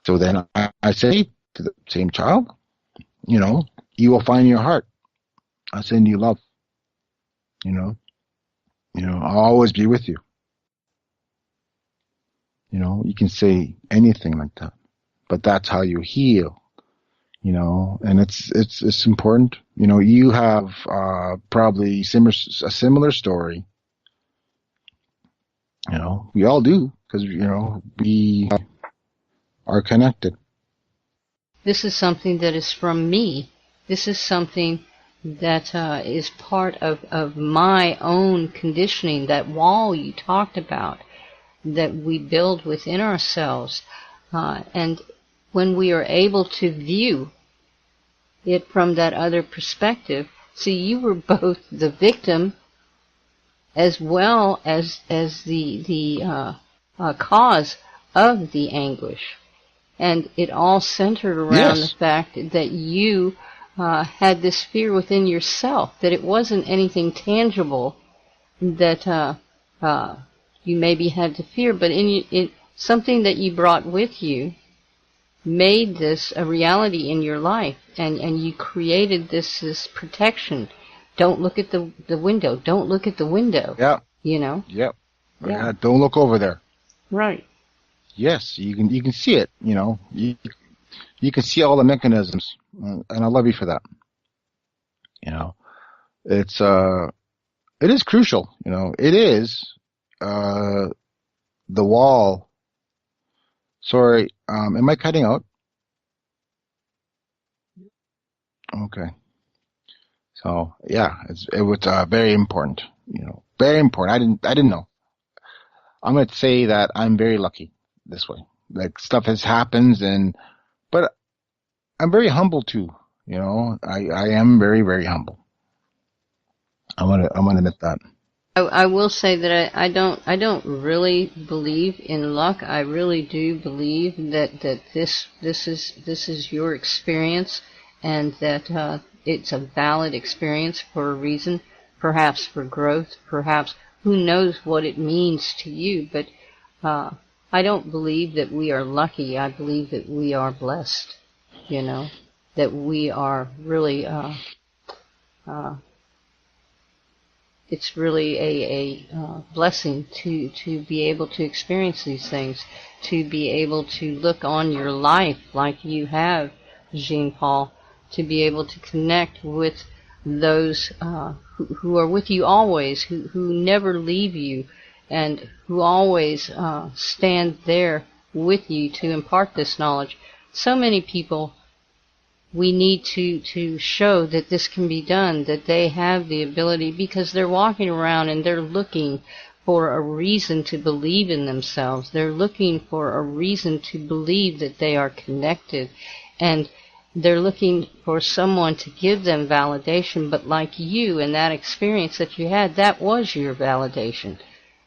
Speaker 2: So then I say to the same child, you will find your heart. I send you love. I'll always be with you. You can say anything like that, but that's how you heal. And it's important. You have probably a similar story. We all do, because we are connected.
Speaker 1: This is something that is from me. This is something that is part of my own conditioning, that wall you talked about, that we build within ourselves. And when we are able to view it from that other perspective, see, you were both the victim as well as the cause of the anguish. And it all centered around the fact that you had this fear within yourself, that it wasn't anything tangible that you maybe had to fear, but in something that you brought with you made this a reality in your life, and you created this protection. Don't look at the window. Don't look at the window.
Speaker 2: Yeah.
Speaker 1: Yep.
Speaker 2: Yeah. Don't look over there.
Speaker 1: Right.
Speaker 2: Yes, you can see it. You can see all the mechanisms, and I love you for that. It's it is crucial. It is, uh, the wall. Sorry, am I cutting out? Okay. So yeah, it was very important. Very important. I didn't know. I'm gonna say that I'm very lucky this way. Like stuff has happens, but I'm very humble too. I am very very humble. I'm gonna admit that.
Speaker 1: I will say that I don't really believe in luck. I really do believe that this is your experience, and that it's a valid experience for a reason, perhaps for growth, perhaps who knows what it means to you. But uh, I don't believe that we are lucky. I believe that we are blessed. You know, that we are really. Uh, it's really a blessing to be able to experience these things, to be able to look on your life like you have, Jean Paul, to be able to connect with those who are with you always, who never leave you, and who always stand there with you to impart this knowledge. So many people we need to show that this can be done, that they have the ability, because they're walking around and they're looking for a reason to believe in themselves. They're looking for a reason to believe that they are connected. And they're looking for someone to give them validation. But like you and that experience that you had, that was your validation.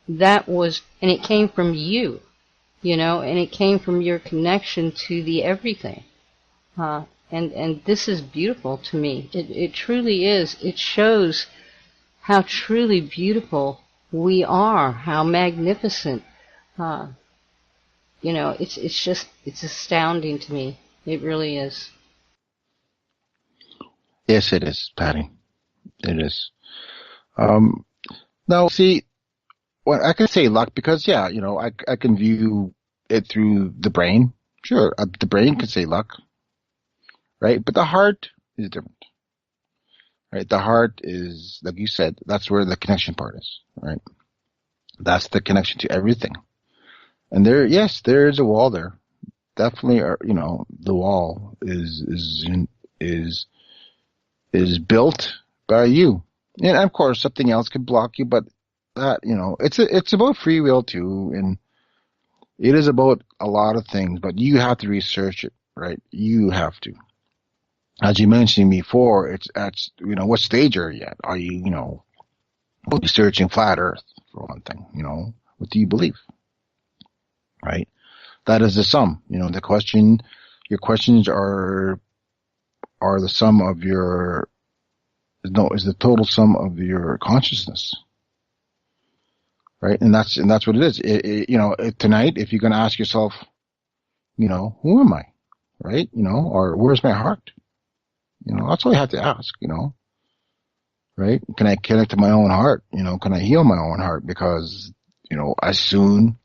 Speaker 1: That was, and it came from you, and it came from your connection to the everything. And this is beautiful to me. It truly is. It shows how truly beautiful we are, how magnificent. Uh, it's astounding to me. It really is.
Speaker 2: Yes, it is, Patty. It is. Um, Now, see, well, I can say luck because, yeah, I can view it through the brain. Sure, the brain can say luck, right? But the heart is different, right? The heart is, like you said, that's where the connection part is, right? That's the connection to everything. And yes, there is a wall there. Definitely, the wall is is built by you. And of course, something else could block you, but it's about free will too, and it is about a lot of things. But you have to research it, right? You have to. As you mentioned before, it's at what stage are you at? Are you researching flat Earth for one thing? What do you believe, right? That is the sum. Your questions are the sum of your no is the total sum of your consciousness, right? And that's what it is. Tonight, if you're going to ask yourself, who am I, right? Or where's my heart? That's all you have to ask. Right? Can I connect to my own heart? Can I heal my own heart? Because as soon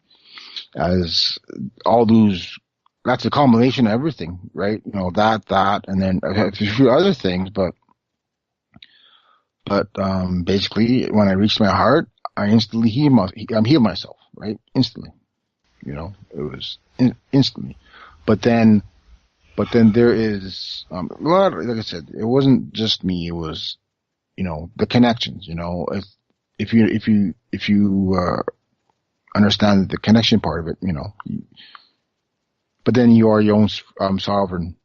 Speaker 2: as all those, that's a combination of everything, right? That, and then a few other things, but basically, when I reached my heart, I instantly healed myself, right? Instantly, it was instantly. But then, there is, well, like I said, it wasn't just me. It was, the connections. If you understand the connection part of it, but then you are your own sovereign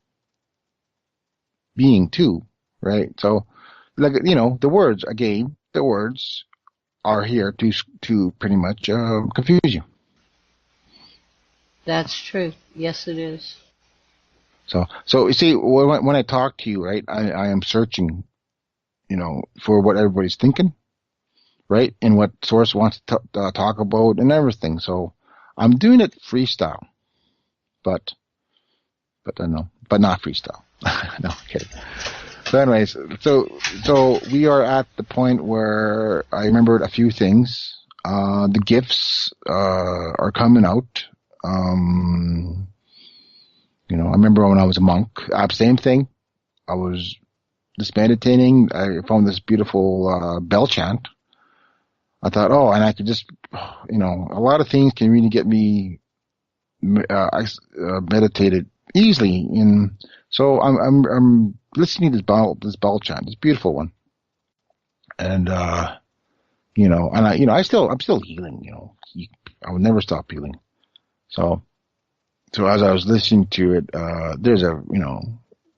Speaker 2: being too, right? So, like the words are here to pretty much confuse you.
Speaker 1: That's true. Yes, it is.
Speaker 2: So you see, when I talk to you, right, I am searching, for what everybody's thinking, right, and what source wants to talk about and everything. So I'm doing it freestyle, but I know, but not freestyle. No, kidding. So, anyways, so we are at the point where I remembered a few things. The gifts are coming out. I remember when I was a monk. Same thing. I was just meditating. I found this beautiful bell chant. I thought, oh, and I could just, a lot of things can really get me meditated easily. So I'm listening to this bell chant, this beautiful one, and and I'm still healing. I would never stop healing. So as I was listening to it, there's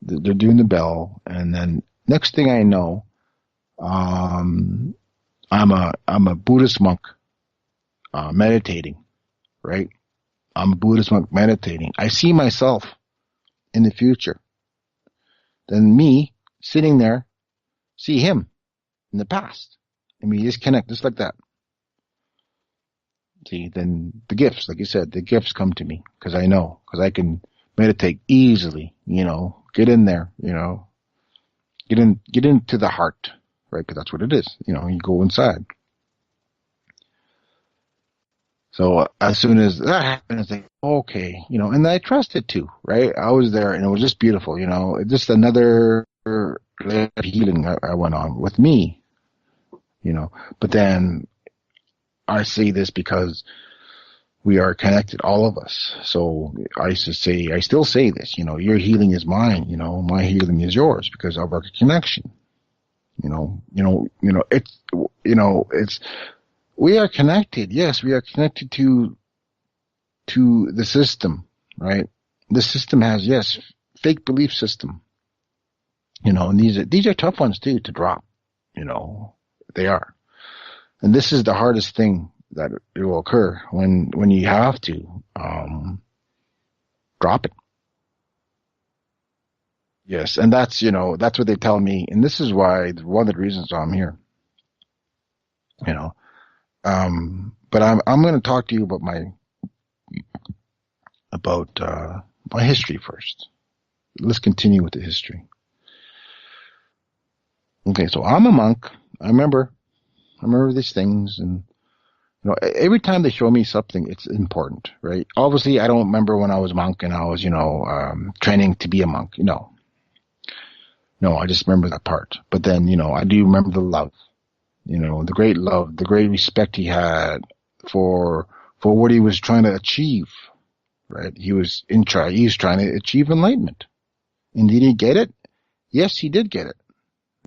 Speaker 2: they're doing the bell, and then next thing I know, um, I'm a Buddhist monk meditating, right? I'm a Buddhist monk meditating. I see myself in the future. Then me sitting there, see him in the past. And we just connect just like that. See, then the gifts, like you said, the gifts come to me because I can meditate easily, get in there, get into the heart, right? Because that's what it is. You go inside. So as soon as that happened, it's like, okay, and I trusted too, right? I was there and it was just beautiful, just another layer of healing I went on with me, but then I say this because we are connected, all of us. So I still say this, your healing is mine, my healing is yours because of our connection, it's, we are connected. Yes, we are connected to the system, right? The system has, yes, fake belief system, and these are tough ones too to drop, they are. And this is the hardest thing that it will occur when you have to drop it. Yes, and that's what they tell me, and this is why one of the reasons I'm here. You know, but I'm going to talk to you about my history first. Let's continue with the history. Okay, so I'm a monk. I remember these things, and every time they show me something, it's important, right? Obviously, I don't remember when I was a monk and I was, training to be a monk. No, I just remember that part. But then, I do remember the love, the great love, the great respect he had for what he was trying to achieve, right? He was trying to achieve enlightenment. And did he get it? Yes, he did get it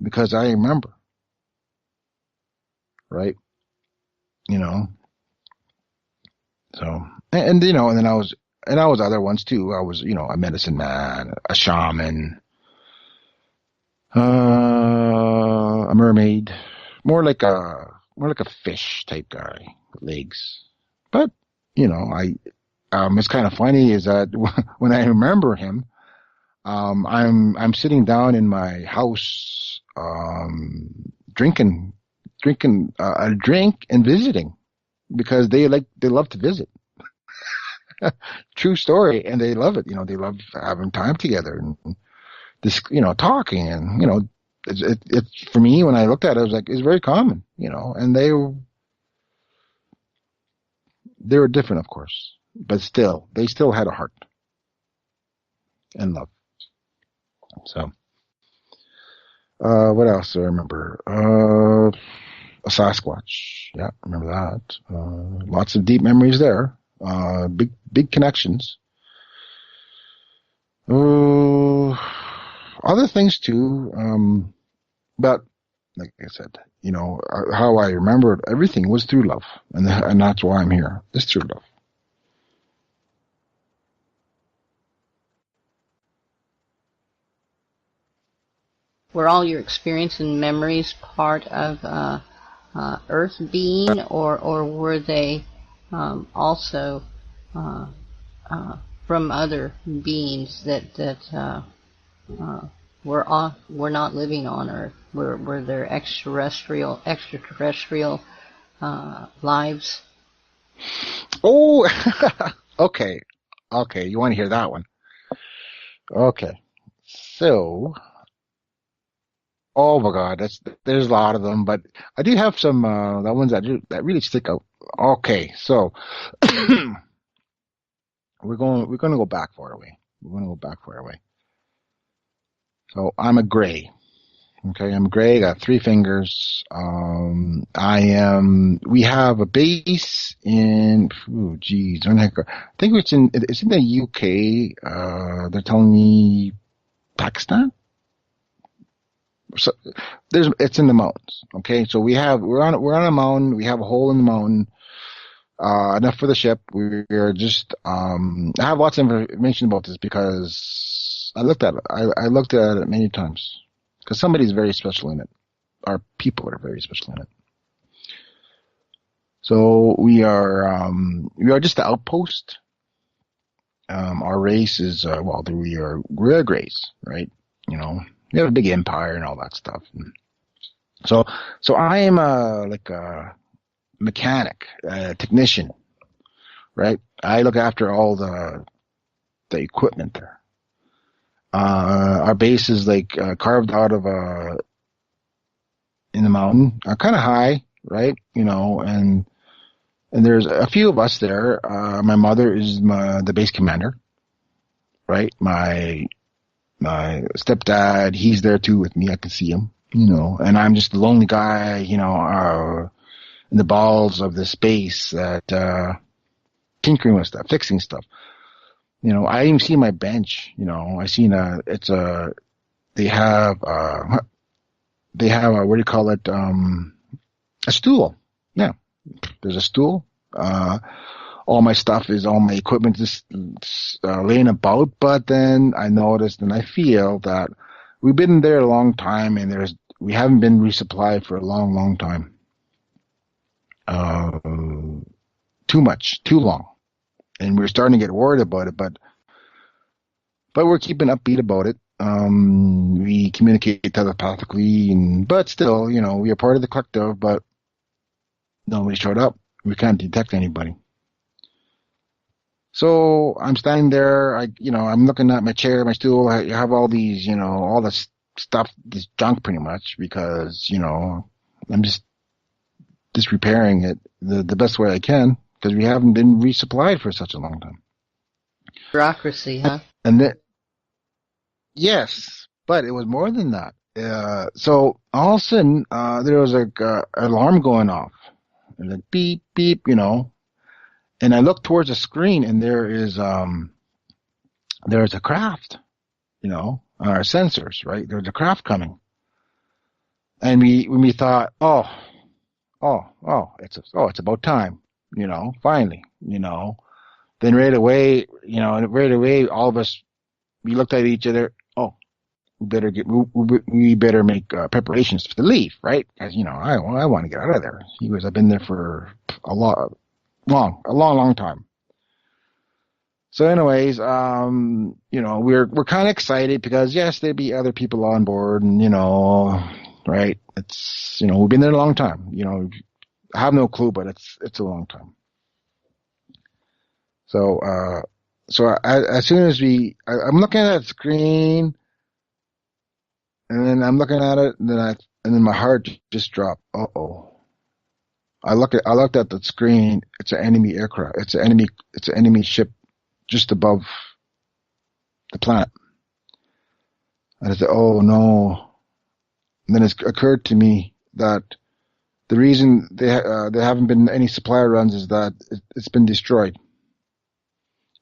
Speaker 2: because I remember, right? You know, so, and then I was other ones too. I was, a medicine man, a shaman, a mermaid, more like a fish type guy, legs. But, I, it's kind of funny is that when I remember him, I'm sitting down in my house, drinking a drink and visiting because they love to visit. True story, and they love it. They love having time together and this, talking, and it's for me when I looked at it, I was like, it's very common, and they were different, of course, but still, they still had a heart and love. So, what else do I remember? A Sasquatch. Yeah, remember that. Lots of deep memories there. Big connections. Uh, Other things too. But like I said, how I remembered everything was through love, and that's why I'm here. It's through love.
Speaker 1: Were all your experience and memories part of Earth being, or were they also uh, from other beings that were not living on Earth? Were there extraterrestrial lives?
Speaker 2: Oh, okay, okay. You want to hear that one? Okay. So, oh my God, there's a lot of them, but I do have some the ones that really stick out. Okay, so we're going to go back far away. We're going to go back far away. So I'm a gray, Okay, I'm gray. Got three fingers. We have a base in. Oh, geez, I think It's in the UK. They're telling me Pakistan. So it's in the mountains. Okay, so we're on a mountain. We have a hole in the mountain. Enough for the ship. We're just. I have lots of information about this because I looked at it. I looked at it many times because somebody's very special in it. Our people are very special in it. So we are just the outpost. Our race is we're Grays, right? You know, we have a big empire and all that stuff. And so I am like a mechanic, technician, right? I look after all the equipment there. Our base is like carved out of in the mountain, kind of high, right? You know, and there's a few of us there. My mother is the base commander, right? My stepdad, he's there too with me. I can see him, you know, and I'm just the lonely guy, you know, in the balls of this base that tinkering with stuff, fixing stuff. You know, I even see my bench. You know, I seen they have what do you call it? A stool. Yeah, there's a stool. All my stuff all my equipment is laying about. But then I noticed and I feel that we've been there a long time, and we haven't been resupplied for a long, long time. Too much, too long, and we're starting to get worried about it. But we're keeping upbeat about it. We communicate telepathically, but still, you know, we are part of the collective. But nobody showed up. We can't detect anybody. So I'm standing there. I'm looking at my chair, my stool. I have all these, you know, all this stuff, this junk, pretty much, because you know, I'm just repairing it the best way I can because we haven't been resupplied for such a long time.
Speaker 1: Bureaucracy, huh?
Speaker 2: And then, yes, but it was more than that. So all of a sudden, there was like an alarm going off, and like beep beep, you know. And I look towards the screen, and there's a craft, you know, on our sensors, right? There's a craft coming, and we thought, it's about time, you know, finally, you know. Then right away, all of us, we looked at each other. Oh, we better make preparations to leave, right? Because you know, I want to get out of there. I've been there for a long time. So, anyways, you know, we're kind of excited because yes, there'd be other people on board, and you know, right? It's, you know, we've been there a long time. You know, I have no clue, but it's a long time. So, as soon as I'm looking at the screen, and then I'm looking at it, and then my heart just dropped. Uh-oh. I looked at the screen. It's an enemy aircraft. It's an enemy ship just above the planet. And I said, oh no. And then it occurred to me that the reason there haven't been any supply runs is that it's been destroyed.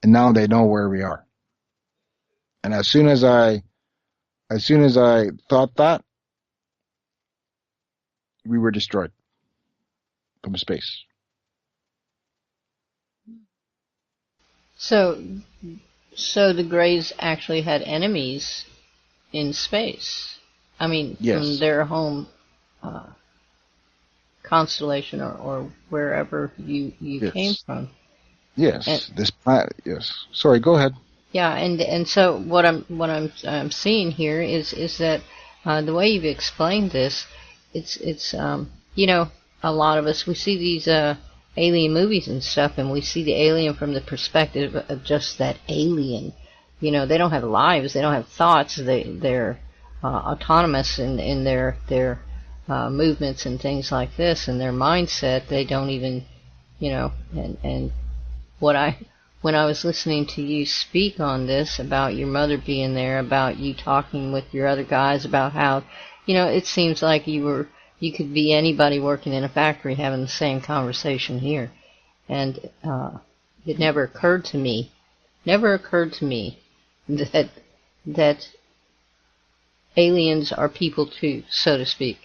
Speaker 2: And now they know where we are. And as soon as I thought that, we were destroyed from space.
Speaker 1: So the Greys actually had enemies in space. I mean,
Speaker 2: Yes.
Speaker 1: from their home constellation or wherever you
Speaker 2: Yes.
Speaker 1: came from.
Speaker 2: Yes,
Speaker 1: And,
Speaker 2: this planet. Yes. Sorry, go ahead.
Speaker 1: yeah, and so what I'm seeing here is that the way you've explained this, it's you know, a lot of us, we see these alien movies and stuff, and we see the alien from the perspective of just that alien. You know, they don't have lives, they don't have thoughts, they're autonomous in their movements and things like this, and their mindset. They don't even, you know, and when I was listening to you speak on this about your mother being there, about you talking with your other guys about how it seems like you could be anybody working in a factory having the same conversation here. And it never occurred to me that aliens are people too, so to speak.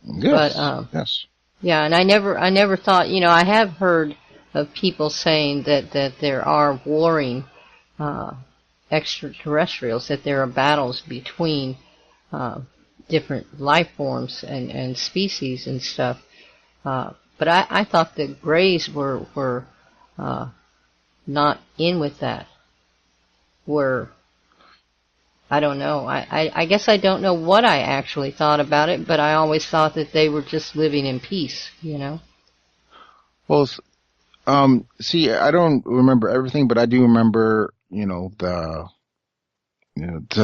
Speaker 2: Yes,
Speaker 1: But
Speaker 2: yes.
Speaker 1: yeah, and I never thought, I have heard of people saying that there are warring uh, extraterrestrials, that there are battles between uh, different life forms and species and stuff. But I thought the Greys were uh, not in with that. Were I don't know. I guess I don't know what I actually thought about it, but I always thought that they were just living in peace.
Speaker 2: Well, see, I don't remember everything, but I do remember, the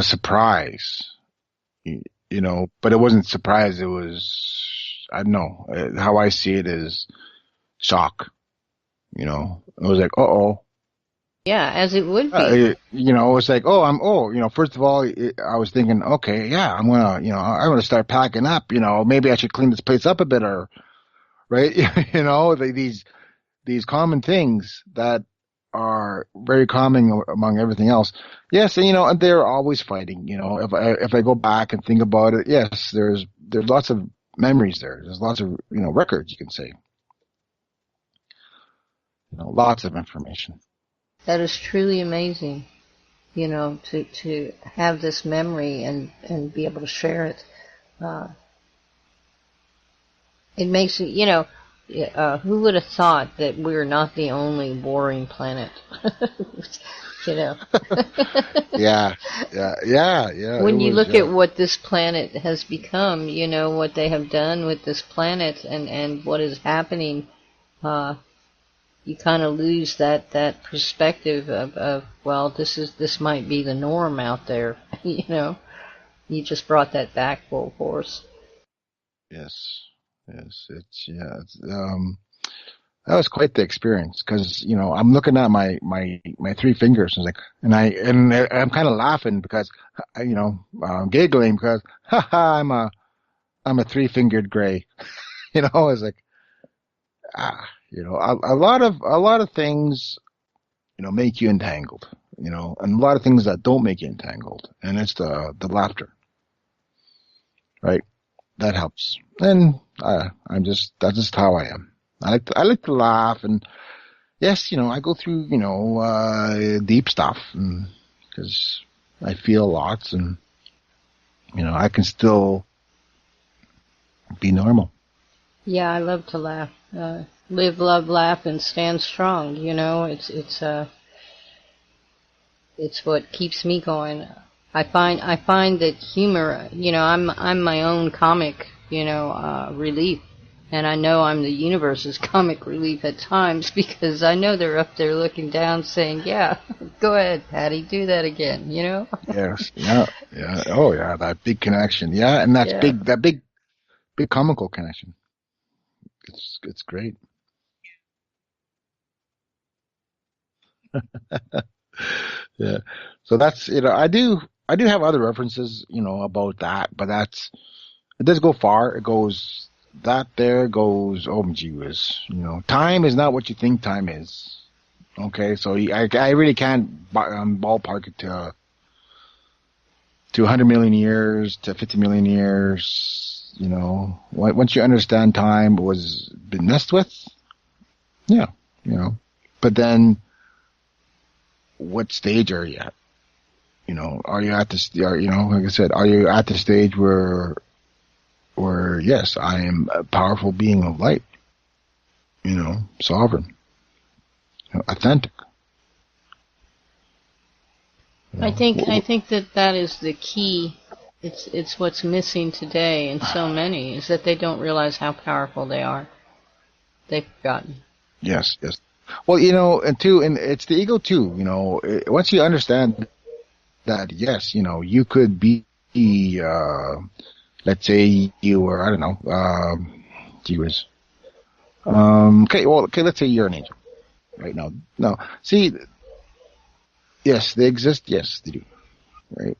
Speaker 2: surprise, but it wasn't surprise. It was, I don't know, how I see it is shock, it was like, uh-oh.
Speaker 1: Yeah, as it would be.
Speaker 2: It's like, first of all, I was thinking, okay, yeah, I'm gonna start packing up, maybe I should clean this place up a bit or, right? These common things that are very common among everything else. Yes, and they're always fighting. If I go back and think about it, yes, there's lots of memories there. There's lots of records, you can say. Lots of information.
Speaker 1: That is truly amazing, to have this memory and be able to share it. Uh, it makes it, who would have thought that we're not the only warring planet? you know.
Speaker 2: Yeah, yeah. It
Speaker 1: When you
Speaker 2: was,
Speaker 1: look at what this planet has become, what they have done with this planet and what is happening, uh, you kind of lose that perspective of, well, this might be the norm out there. You just brought that back full force.
Speaker 2: yes, yes. That was quite the experience because I'm looking at my three fingers and I'm kind of laughing because I'm giggling because haha I'm a three-fingered gray. It's like a lot of things make you entangled, and a lot of things that don't make you entangled, and it's the laughter, right? That helps, and that's just how I am. I like to laugh, and yes, I go through deep stuff because I feel lots, and I can still be normal.
Speaker 1: Yeah, I love to laugh. Live, love, laugh, and stand strong. It's what keeps me going. I find that humor. I'm my own comic. Relief, and I know I'm the universe's comic relief at times because I know they're up there looking down, saying, "Yeah, go ahead, Patty, do that again."
Speaker 2: Yes, yeah, yeah. Oh, yeah, that big connection. Yeah, and that's
Speaker 1: Yeah.
Speaker 2: big. That big comical connection. It's great. Yeah. So that's I do have other references about that, but it does go far. It goes that there goes oh gee whiz. Time is not what you think time is. Okay, so I really can't ballpark it to 100 million years to 50 million years. Once you understand time was been messed with, yeah, you know. But then, what stage are you at? Are you at this? Like I said, are you at the stage where yes, I am a powerful being of light. Sovereign, authentic.
Speaker 1: I think that is the key. It's what's missing today in so many is that they don't realize how powerful they are. They've forgotten.
Speaker 2: Yes, yes. Well, and it's the ego too. Once you understand that, yes, you could be, let's say you were, I don't know, gee whiz. Okay, well, okay, let's say you're an angel, right? now. No, see, yes, they exist. Yes, they do, right?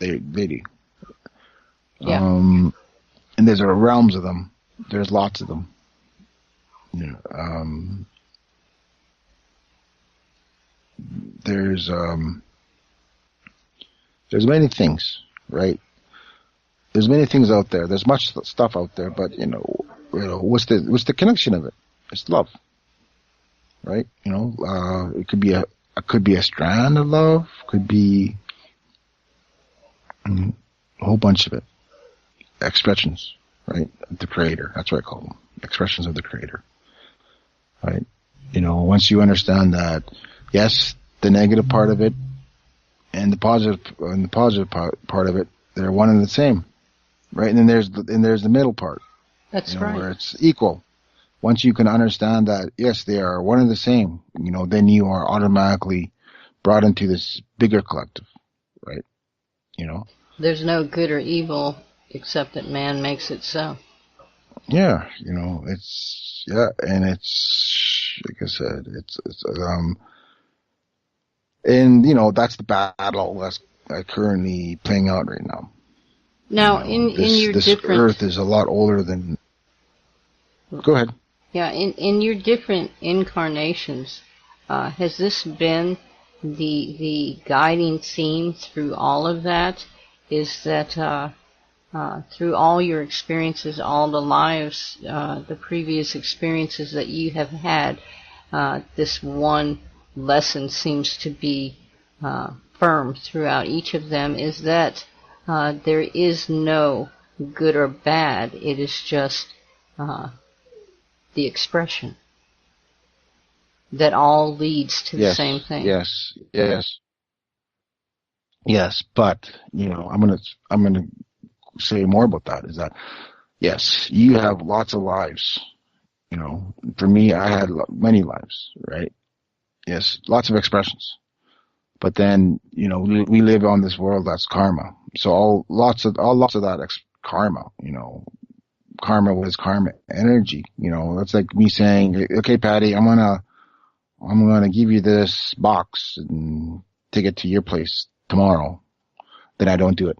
Speaker 2: They do.
Speaker 1: Yeah.
Speaker 2: And there's realms of them. There's lots of them. You know, there's many things, right? There's many things out there. There's much stuff out there, but what's the connection of it? It's love, right? It could be a strand of love, could be a whole bunch of it. Expressions, right? The Creator. That's what I call them. Expressions of the Creator, right? Once you understand that, yes, the negative part of it and the positive part of it, they're one and the same, right? And then there's the middle part.
Speaker 1: That's right.
Speaker 2: Where it's equal. Once you can understand that, yes, they are one and the same, then you are automatically brought into this bigger collective, right?
Speaker 1: There's no good or evil except that man makes it so.
Speaker 2: Yeah, and it's like I said, and that's the battle that's currently playing out right now.
Speaker 1: Now, in your
Speaker 2: this
Speaker 1: different
Speaker 2: Earth is a lot older than. Go ahead.
Speaker 1: Yeah, in your different incarnations, has this been the guiding theme through all of that? Is that through all your experiences, all the lives, the previous experiences that you have had, this one lesson seems to be firm throughout each of them, is that there is no good or bad. It is just the expression that all leads to the same thing.
Speaker 2: Yes. But I'm gonna say more about that. Is that yes, you have lots of lives. For me, I had many lives, right? Yes, lots of expressions. But then, we live on this world that's karma. So lots of that karma, karma was karma energy. That's like me saying, okay, Pattie, I'm gonna give you this box and take it to your place tomorrow. Then I don't do it,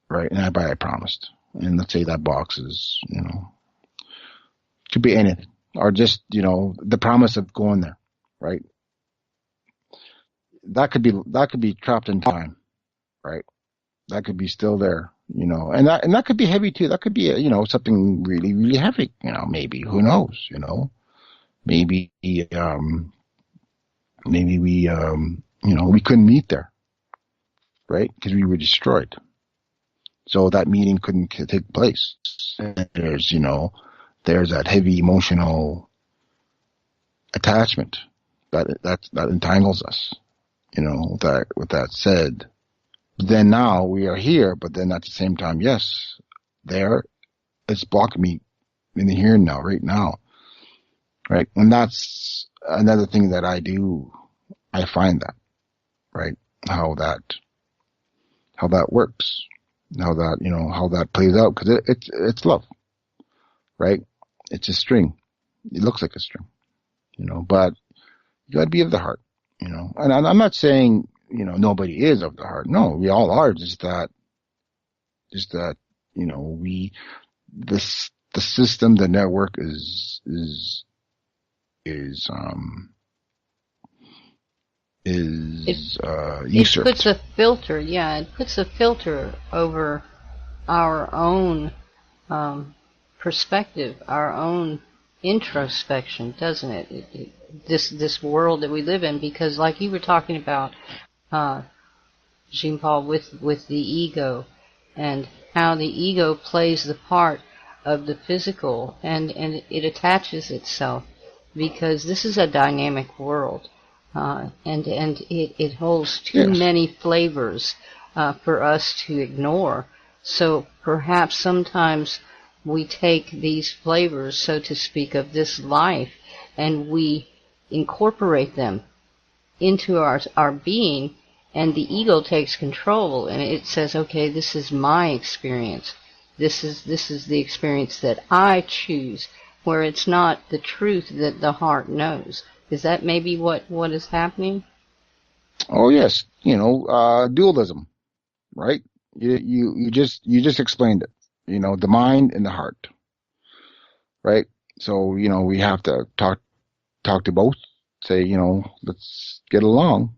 Speaker 2: right? And I promised. And let's say that box is, could be anything, or just the promise of going there, right? That could be trapped in time, right? That could be still there, and that could be heavy too. That could be something really, really heavy, maybe, who knows, maybe maybe we couldn't meet there, right? Because we were destroyed, so that meeting couldn't take place. And there's that heavy emotional attachment that entangles us. With that said, then now we are here, but then at the same time, yes, it's blocking me in the here and now, right now, right? And that's another thing that I do. I find that, right? How that works, how that plays out, because it's love, right? It's a string. It looks like a string, but you got to be of the heart, And I'm not saying nobody is of the heart. No, we all are. Just that the system, the network is usurped.
Speaker 1: It puts a filter. Yeah, it puts a filter over our own perspective, our own introspection, doesn't it? This world that we live in, because like you were talking about, Jean-Paul, with the ego, and how the ego plays the part of the physical, and it attaches itself, because this is a dynamic world, and it holds too many flavors for us to ignore. So perhaps sometimes we take these flavors, so to speak, of this life, and we incorporate them into our being, and the ego takes control, and it says, okay, this is my experience. This is the experience that I choose, where it's not the truth that the heart knows. Is that maybe what is happening?
Speaker 2: Oh yes, dualism, right? You just explained it. The mind and the heart, right? So we have to talk to both. Say let's get along,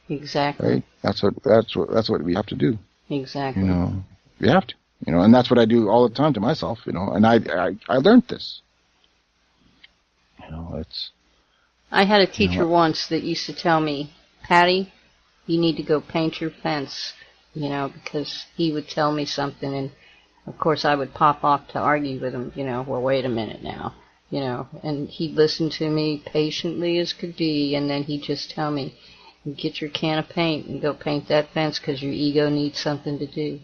Speaker 1: Exactly.
Speaker 2: right? That's what we have to do. You
Speaker 1: Exactly.
Speaker 2: know, we have to. And that's what I do all the time to myself. And I learned this. It's
Speaker 1: I had a
Speaker 2: you
Speaker 1: teacher
Speaker 2: know
Speaker 1: once that used to tell me, Pattie, you need to go paint your fence, because he would tell me something, and of course I would pop off to argue with him, well, wait a minute now, and he'd listen to me patiently as could be, and then he'd just tell me, get your can of paint and go paint that fence because your ego needs something to do.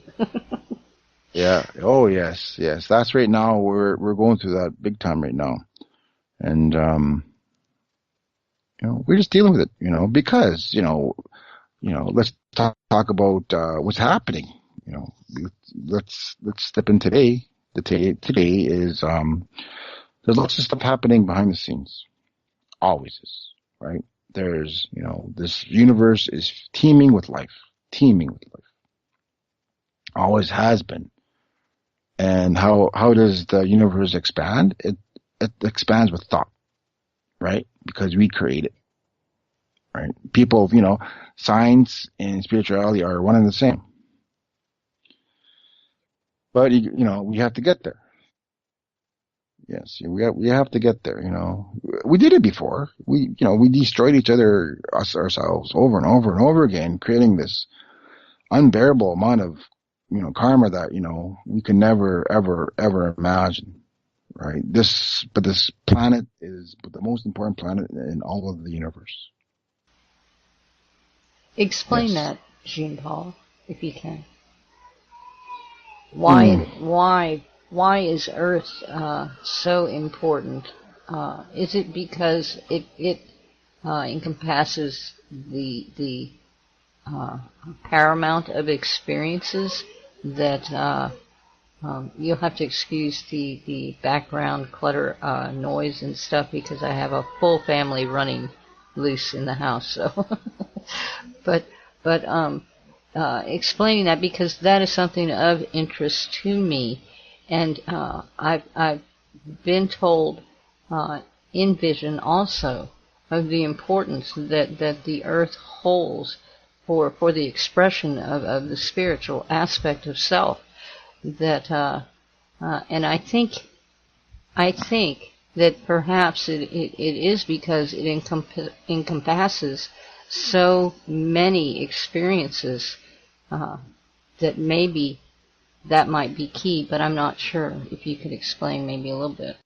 Speaker 2: Yeah. Oh yes, yes. That's right now. We're going through that big time right now, and we're just dealing with it. Because let's talk about what's happening. You know, let's step in today. Today is there's lots of stuff happening behind the scenes. Always is, right? There's this universe is teeming with life. Always has been. And how does the universe expand? It expands with thought, right? Because we create it, right? People, science and spirituality are one and the same. But we have to get there. Yes, we have to get there. We did it before. We destroyed each other, ourselves, over and over and over again, creating this unbearable amount of karma that we can never ever ever imagine. Right. This planet is the most important planet in all of the universe.
Speaker 1: Explain
Speaker 2: Yes.
Speaker 1: that, Jean Paul, if you can. Why,
Speaker 2: Mm.
Speaker 1: why, why is Earth so important? Is it because it encompasses the paramount of experiences that you'll have to excuse the background clutter, noise and stuff because I have a full family running loose in the house. So, but explaining that because that is something of interest to me, and I've been told in vision also of the importance that the earth holds for the expression of the spiritual aspect of self that and I think that perhaps it is because it encompasses so many experiences that maybe that might be key, but I'm not sure. If you could explain maybe a little bit.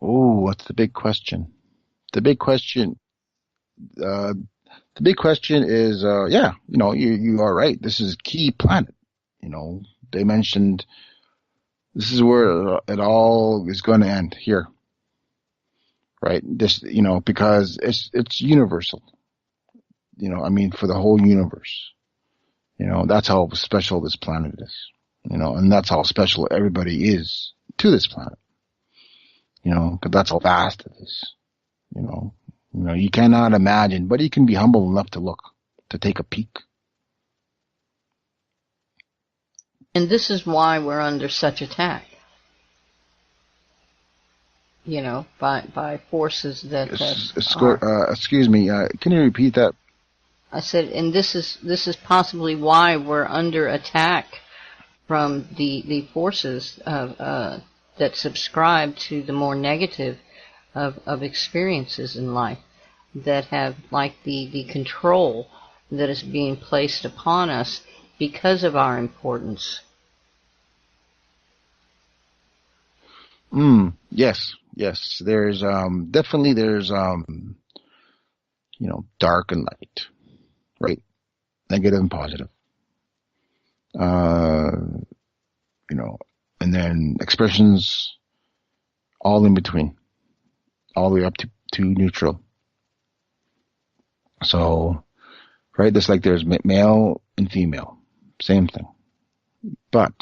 Speaker 2: Oh, what's the big question? The big question. Uh, the big question is, yeah, you are right. This is a key planet. They mentioned this is where it all is going to end here, right? This, because it's universal. I mean, for the whole universe. That's how special this planet is. And that's how special everybody is to this planet. Because that's how vast it is. You know, you cannot imagine, but you can be humble enough to look, to take a peek.
Speaker 1: And this is why we're under such attack, by forces that are.
Speaker 2: Excuse me. Can you repeat that?
Speaker 1: I said, and this is possibly why we're under attack from the forces that subscribe to the more negative of experiences in life that have like the control that is being placed upon us because of our importance.
Speaker 2: Yes, yes. There's definitely there's dark and light, right? Negative and positive. Uh, you know, and then expressions all in between, all the way up to neutral. So, right, just like there's male and female, same thing. But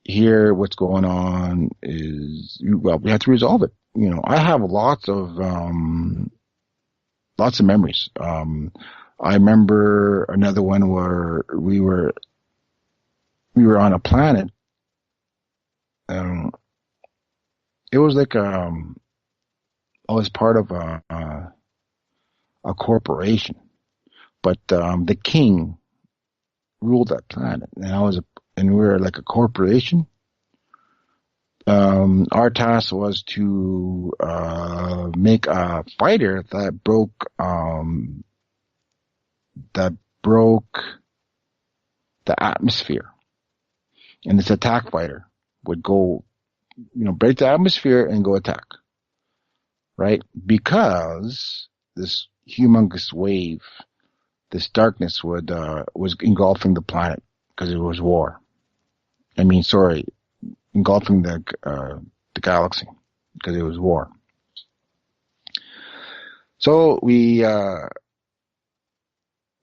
Speaker 2: here, what's going on is, well, we have to resolve it. I have lots of memories. I remember another one where we were on a planet. Um, it was like I was part of a corporation, but the king ruled that planet, and we were like a corporation. Our task was to make a fighter that broke the atmosphere, and this attack fighter would go, break the atmosphere and go attack, right? Because this humongous wave, this darkness was engulfing the planet because it was war. I mean, sorry, engulfing the galaxy because it was war. So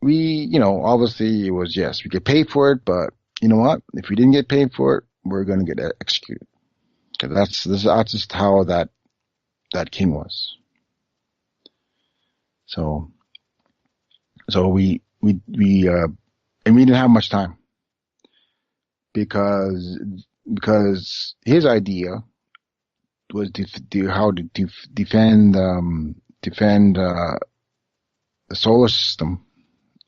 Speaker 2: obviously it was, yes, we get paid for it, but you know what? If we didn't get paid for it, we're going to get executed. Because that's just how that king was. So and we didn't have much time because his idea was how to defend the solar system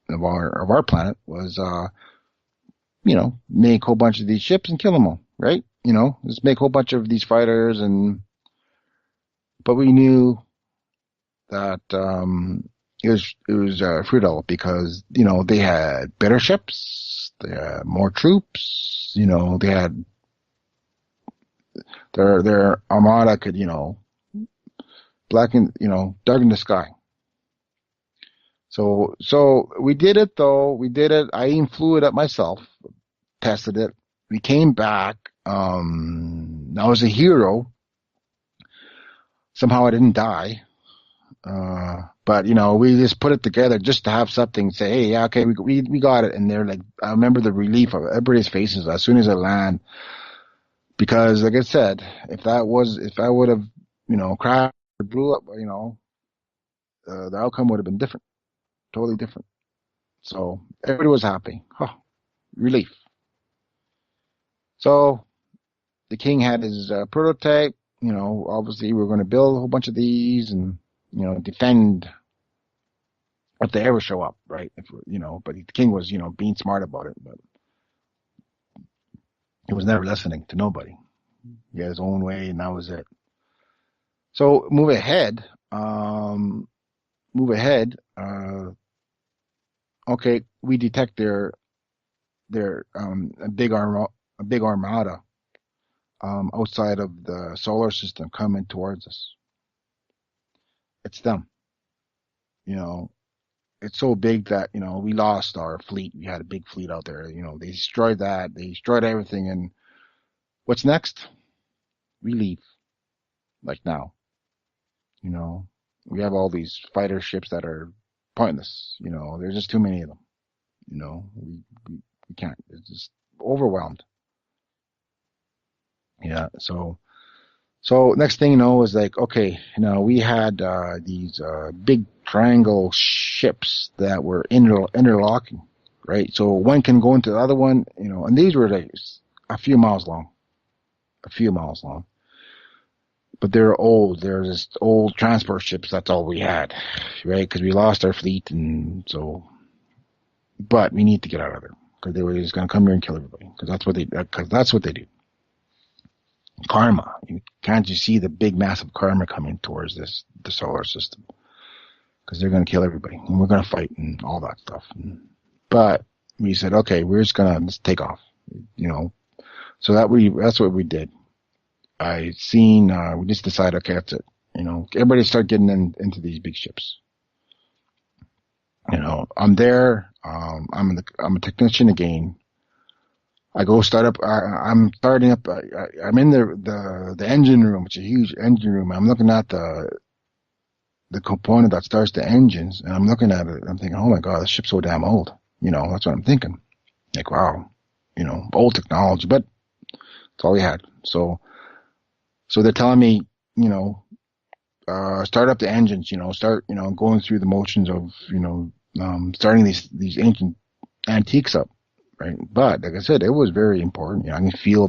Speaker 2: of our planet was make a whole bunch of these ships and kill them all, right? Just make a whole bunch of these fighters, but we knew that it was futile because they had better ships, they had more troops, they had their armada could darken the sky. So we did it though. We did it. I even flew it up myself, tested it. We came back. I was a hero. Somehow I didn't die. But we just put it together just to have something. Say, hey, yeah, okay, we got it. And they're like, I remember the relief of everybody's faces as soon as I land, because like I said, if I would have crashed or blew up, the outcome would have been different, totally different. So everybody was happy. Huh, relief. So the king had his prototype. Obviously we were going to build a whole bunch of these and defend if they ever show up, right? But the king was being smart about it, but he was never listening to nobody. He had his own way, and that was it. So move ahead. Move ahead. Okay, we detect their a big armada outside of the solar system coming towards us. It's them. You know, it's so big that we lost our fleet. We had a big fleet out there. They destroyed that. They destroyed everything. And what's next? We leave. Like now. You know, we have all these fighter ships that are pointless. There's just too many of them. We can't. It's just overwhelmed. Yeah. So next thing is like, okay, we had these big triangle ships that were interlocking, right? So one can go into the other one, and these were like a few miles long, but they're old. They're just old transport ships. That's all we had, right? Because we lost our fleet, and so, but we need to get out of there because they were just going to come here and kill everybody because that's what they do. Karma. Can't you see the big, massive karma coming towards the solar system? Because they're going to kill everybody, and we're going to fight and all that stuff. But we said, okay, we're just going to take off. So that's what we did. We just decided, okay, that's it. Everybody start getting into these big ships. I'm there. I'm a technician again. I go start up. I'm starting up. I'm in the engine room. It's a huge engine room. I'm looking at the component that starts the engines, and I'm looking at it. I'm thinking, oh my god, this ship's so damn old. That's what I'm thinking. Like, wow, old technology, but that's all we had. So they're telling me, start up the engines. Start, going through the motions of, starting these ancient antiques up, right? But like I said, it was very important. I can feel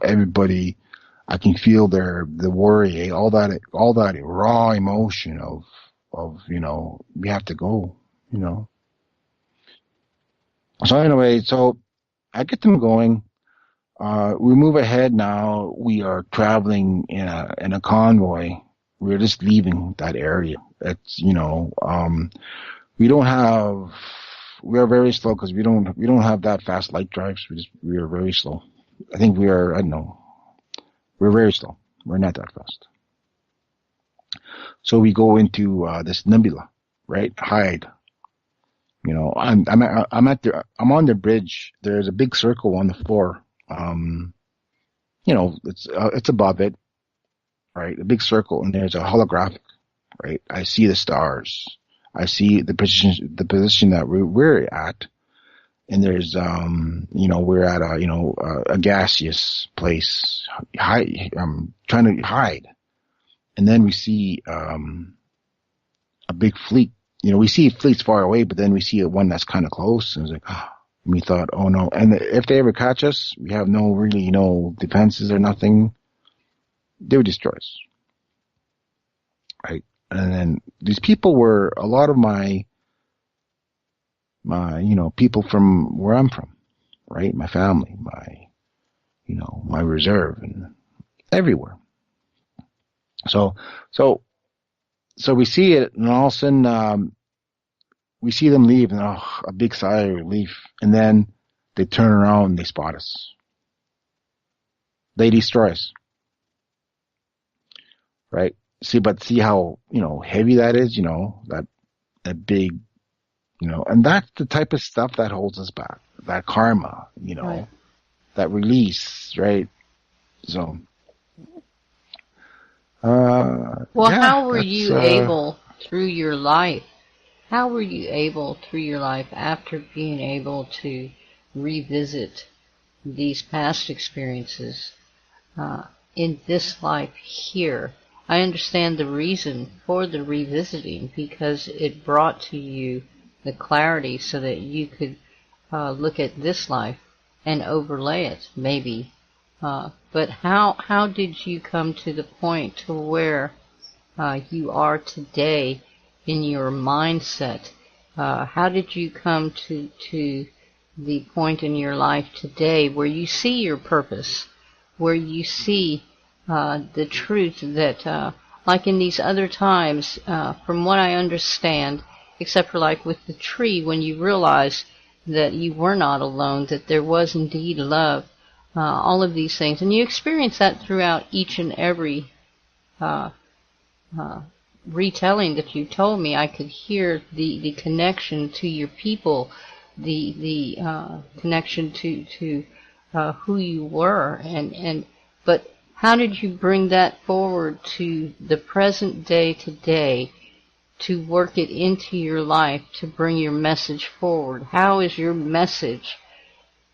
Speaker 2: everybody. I can feel the worry, all that raw emotion of we have to go, you know. So anyway, so I get them going. We move ahead now. We are traveling in a convoy. We're just leaving that area. It's we don't have. We are very slow because we don't have that fast light drives. We are very slow. I think we are. I don't know. We're very slow. We're not that fast. So we go into this nebula, right? Hide. I'm on the bridge. There's a big circle on the floor. It's above it, right? A big circle, and there's a holographic, right? I see the stars. I see the position that we're at, and there's we're at a gaseous place. Trying to hide, and then we see a big fleet. We see fleets far away, but then we see one that's kind of close, and it's like, and we thought, oh no. And if they ever catch us, we have no really, defenses or nothing. They would destroy us, right? And then these people were a lot of my people from where I'm from, right? My family, my reserve, and everywhere. So, so, so we see it, and all of a sudden, we see them leave, and a big sigh of relief. And then they turn around and they spot us. They destroy us, right? See how heavy that is. That big, and that's the type of stuff that holds us back. That karma,
Speaker 1: Right.
Speaker 2: that release, right? So,
Speaker 1: Well,
Speaker 2: yeah,
Speaker 1: how were
Speaker 2: that's
Speaker 1: you able through your life? How were you able through your life after being able to revisit these past experiences in this life here? I understand the reason for the revisiting because it brought to you the clarity so that you could look at this life and overlay it, maybe. But how did you come to the point to where you are today in your mindset? How did you come to the point in your life today where you see your purpose, where you see the truth that, like in these other times, from what I understand, except for like with the tree, when you realized that you were not alone, that there was indeed love, all of these things, and you experience that throughout each and every uh, retelling that you told me. I could hear the connection to your people, the connection to who you were, and but how did you bring that forward to the present day today to work it into your life to bring your message forward? How is your message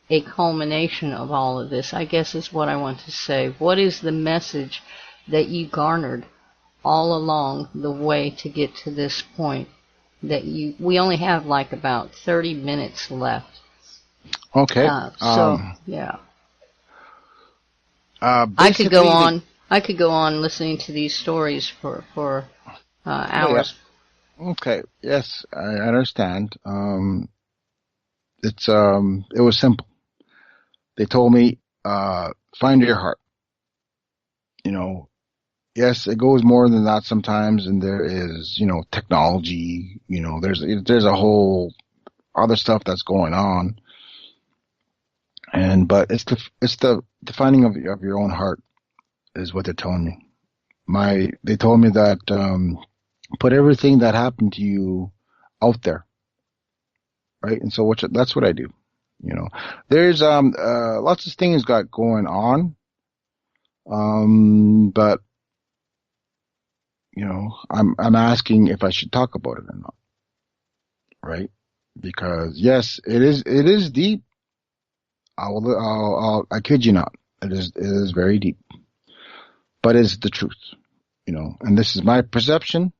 Speaker 1: a culmination of all of this? I guess is what I want to say. What is the message that you garnered all along the way to get to this point that we only have like about 30 minutes left.
Speaker 2: okay.
Speaker 1: Yeah. I could go
Speaker 2: Basically,
Speaker 1: on. I could go on listening to these stories for
Speaker 2: yeah.
Speaker 1: hours.
Speaker 2: Okay. Yes, I understand. It was simple. They told me, find your heart. You know, yes, it goes more than that sometimes, and there is, technology. There's a whole other stuff that's going on, but it's the finding of your own heart is what they're telling me. They told me that put everything that happened to you out there, right? And so that's what I do. There's lots of things got going on, but I'm asking if I should talk about it or not, right? Because yes, it is deep. I kid you not. It is very deep, but it's the truth, and this is my perception.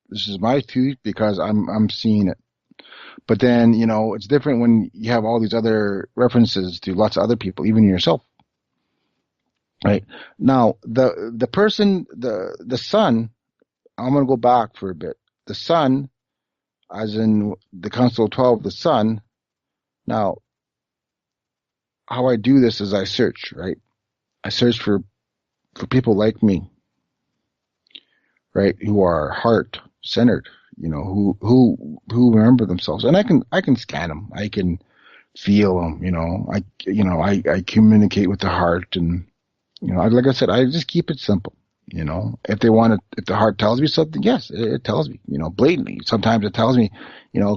Speaker 2: This is my truth because I'm seeing it. But then, it's different when you have all these other references to lots of other people, even yourself, right? Now, the person, the son, I'm going to go back for a bit. The son, as in the Council of 12, the son. Now, how I do this is I search, right? I search for people like me, right? Who are heart centered, who remember themselves. And I can scan them. I can feel them, I communicate with the heart, and, like I said, I just keep it simple. If they want to, if the heart tells me something, yes, it tells me, blatantly. Sometimes it tells me,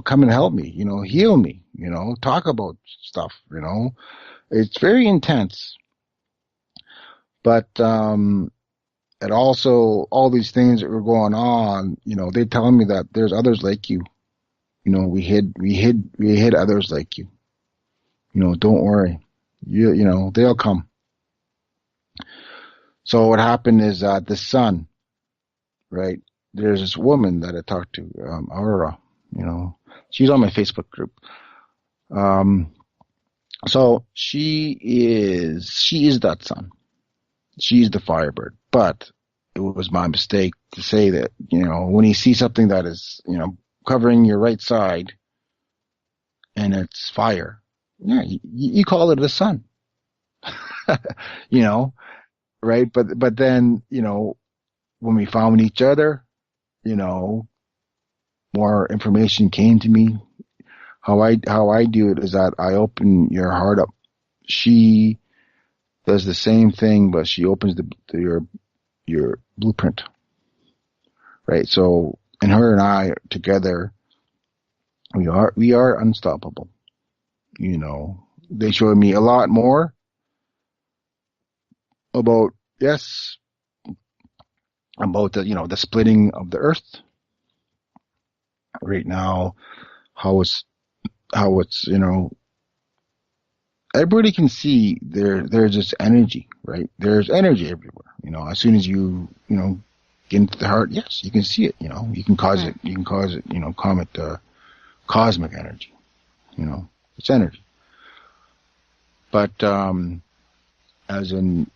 Speaker 2: come and help me, heal me, talk about stuff, it's very intense. But, and also all these things that were going on, they telling me that there's others like you. We hid others like you. Don't worry. They'll come. So what happened is that the son, right? There's this woman that I talked to, Aurora, she's on my Facebook group. So she is that son. She's the Firebird, but it was my mistake to say that, when you see something that is, covering your right side and it's fire, yeah, you call it the sun, you know, right? But then, when we found each other, you know, more information came to me. How I do it is that I open your heart up. She does the same thing, but she opens your blueprint, right? So, and her and I together, we are unstoppable. They showed me a lot more about, yes, about the splitting of the earth right now, how it's everybody can see there's just energy, right? There's energy everywhere. As soon as get into the heart, yes, you can see it. You can cause it. You can cause it. Call it cosmic energy. It's energy. But as in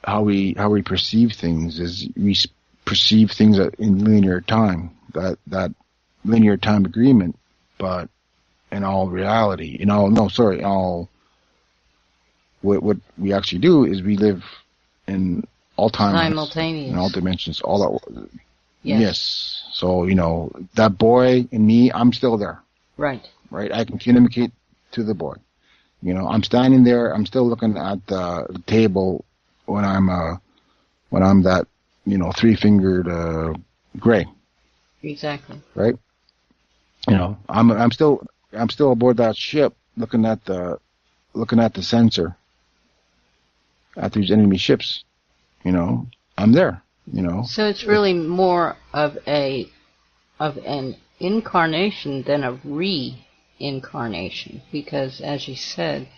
Speaker 2: how we perceive things is we perceive things in linear time. That linear time agreement, but in all reality, what we actually do is we live in all time,
Speaker 1: simultaneous,
Speaker 2: in all dimensions, all that.
Speaker 1: Yes.
Speaker 2: Yes. So that boy and me, I'm still there.
Speaker 1: Right.
Speaker 2: Right. I can communicate to the boy. I'm standing there. I'm still looking at the table when I'm that three-fingered gray.
Speaker 1: Exactly.
Speaker 2: Right. I'm still aboard that ship looking at the sensor at these enemy ships. I'm there.
Speaker 1: So it's really more of an incarnation than a reincarnation, because as you said,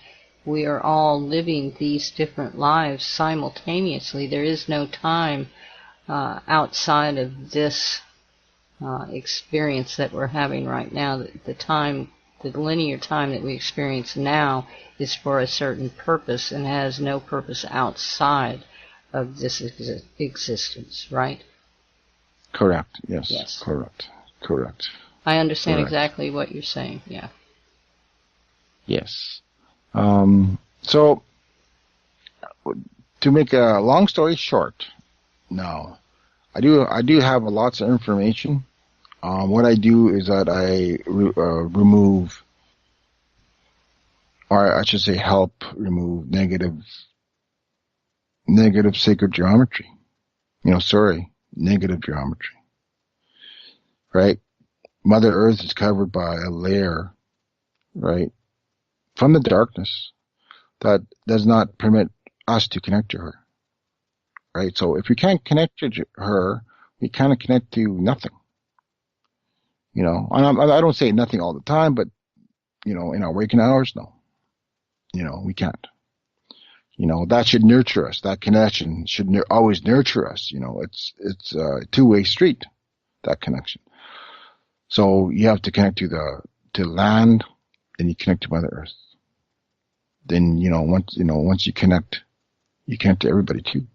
Speaker 1: we are all living these different lives simultaneously. There is no time outside of this experience that we're having right now. The linear time that we experience now is for a certain purpose and has no purpose outside of this existence, right?
Speaker 2: Correct. Yes.
Speaker 1: Yes.
Speaker 2: Correct.
Speaker 1: I understand exactly what you're saying. Yeah.
Speaker 2: Yes. So, to make a long story short, now I do have lots of information. What I do is that I remove, or I should say, help remove negative sacred geometry. Negative geometry. Right? Mother Earth is covered by a layer, right, from the darkness that does not permit us to connect to her. Right? So if we can't connect to her, we kind connect to nothing. And I don't say nothing all the time, but, in our waking hours, no. We can't. That should nurture us. That connection should always nurture us. It's a two-way street, that connection. So you have to connect to to land, then you connect to Mother Earth. Then, once you connect to everybody too.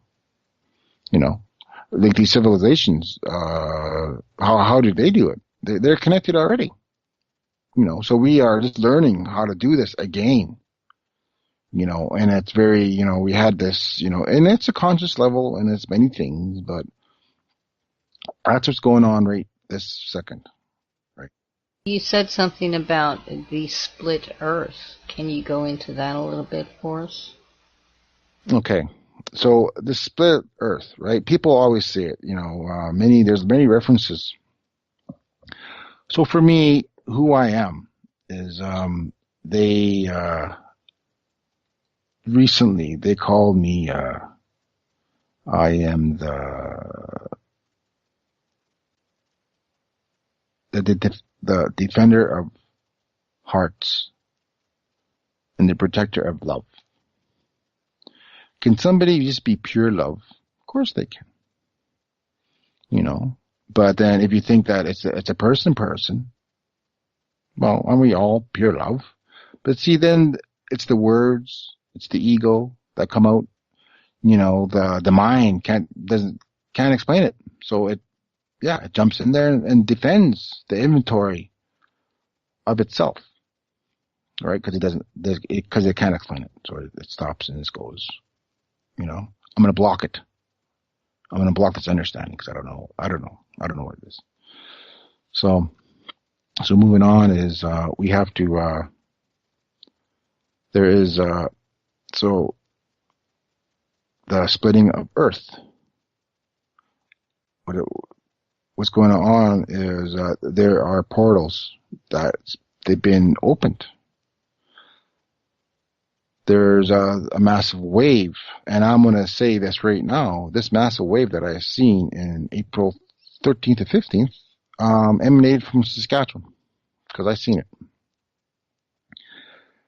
Speaker 2: Like these civilizations, how did they do it? They're connected already. So we are just learning how to do this again. And it's very, we had this, and it's a conscious level and it's many things, but that's what's going on right this second, right?
Speaker 1: You said something about the split Earth. Can you go into that a little bit for us?
Speaker 2: Okay. So the split Earth, right? People always say it, there's many references. So for me, who I am is, they, recently they called me, I am the defender of hearts and the protector of love. Can somebody just be pure love? Of course they can. But then if you think that it's a person, well, aren't we all pure love? But see, then it's the words, it's the ego that come out. The mind can't explain it. So it jumps in there and defends the inventory of itself, right? Because it can't explain it. So it stops and it goes, I'm going to block it. I'm going to block this understanding because I don't know what it is. So moving on is, we have to, there is, so the splitting of Earth. What's going on is, there are portals that they've been opened. There's a massive wave, and I'm going to say this right now. This massive wave that I have seen in April 13th to 15th emanated from Saskatchewan, because I've seen it.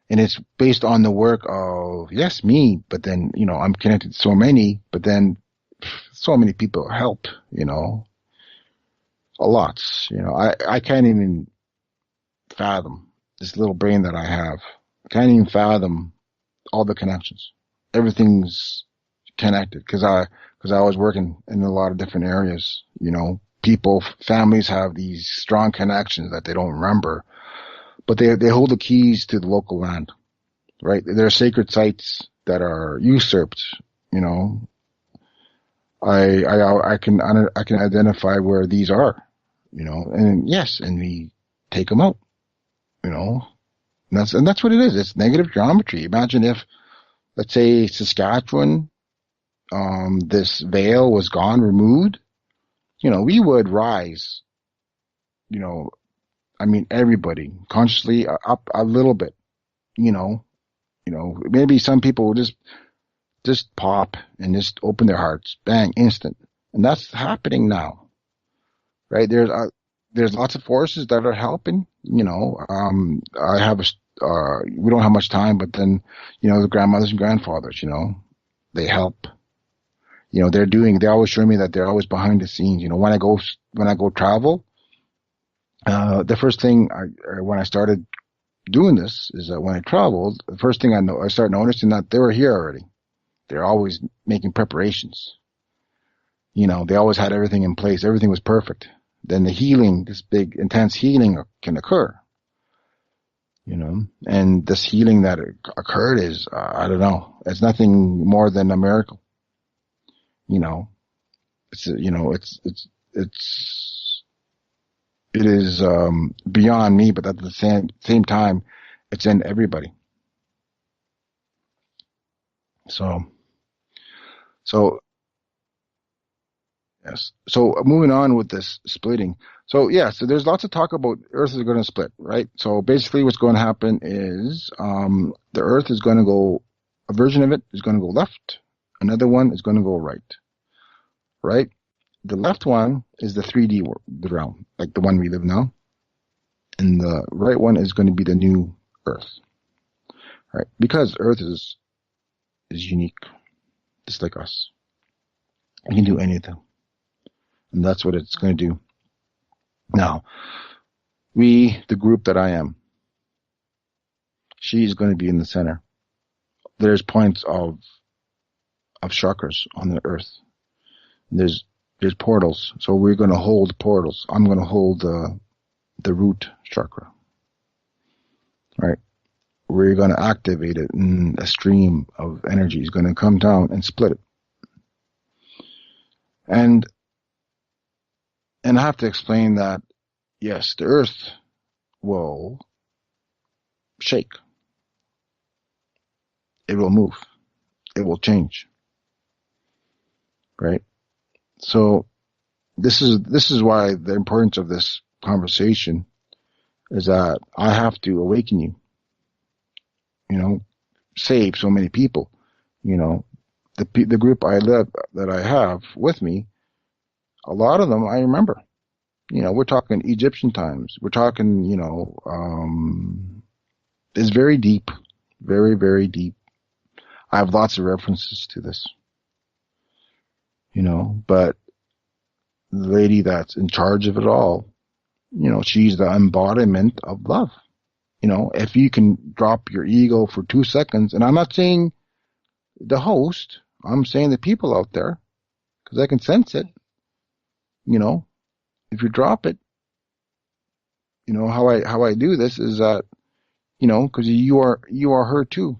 Speaker 2: And it's based on the work of, yes, me, but then, I'm connected to so many, but then so many people help, a lot. I can't even fathom this little brain that I have. I can't even fathom all the connections. Everything's connected because I was working in a lot of different areas. People, families have these strong connections that they don't remember, but they hold the keys to the local land, right? There are sacred sites that are usurped. I can identify where these are, and yes, and we take them out, and that's what it is. It's negative geometry. Imagine if, let's say, Saskatchewan, this veil was gone, removed, we would rise, everybody consciously up a little bit, maybe some people will just pop and just open their hearts, bang, instant. And that's happening now, right? There's lots of forces that are helping, I have we don't have much time, but then, the grandmothers and grandfathers, they help. They always show me that they're always behind the scenes. When I go travel, the first thing when I started doing this is that when I traveled, the first thing I started noticing that they were here already. They're always making preparations. They always had everything in place. Everything was perfect. Then the healing, this big intense healing can occur. And this healing that occurred is, I don't know, it's nothing more than a miracle. It is beyond me, but at the same time, it's in everybody. So yes. So moving on with this splitting. So there's lots of talk about Earth is going to split, right? So basically, what's going to happen is, the Earth is going to go, a version of it is going to go left, another one is going to go right. Right? The left one is the 3D the realm, like the one we live now. And the right one is going to be the new Earth. Right? Because Earth is unique, just like us. It can do anything. And that's what it's going to do. Now, the group that I am, she's going to be in the center. There's points of chakras on the earth. There's portals, so we're going to hold portals. I'm going to hold the root chakra, right? We're going to activate it, and a stream of energy is going to come down and split it. And I have to explain that, yes, the earth will shake. It will move. It will change. Right? So this is why the importance of this conversation is that I have to awaken you. Save so many people. The group that I have with me, a lot of them I remember. We're talking Egyptian times. We're talking, it's very deep, very, very deep. I have lots of references to this, but the lady that's in charge of it all, she's the embodiment of love. If you can drop your ego for 2 seconds, and I'm not saying the host, I'm saying the people out there, because I can sense it, if you drop it, how I do this is that, because you are her too.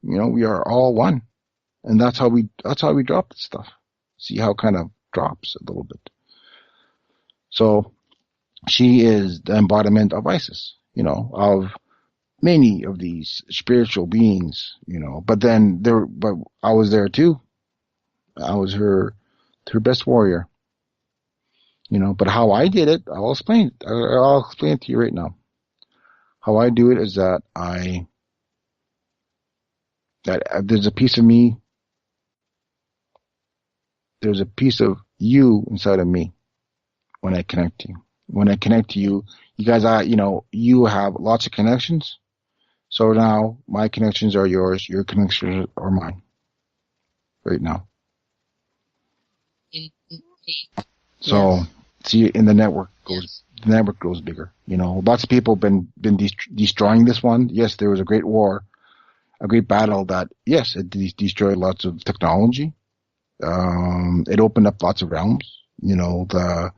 Speaker 2: We are all one. And that's how we drop this stuff. See how it kind of drops a little bit. So she is the embodiment of Isis, of many of these spiritual beings, but I was there too. I was her best warrior, but how I did it, I'll explain it. I'll explain it to you right now. How I do it is that there's a piece of me, there's a piece of you inside of me when I connect to you. When I connect to you, you guys you have lots of connections. So now my connections are yours, your connections are mine. Right now. So see, and the network goes bigger. Lots of people have been destroying this one. Yes, there was a great war, a great battle that, yes, it destroyed lots of technology. It opened up lots of realms. The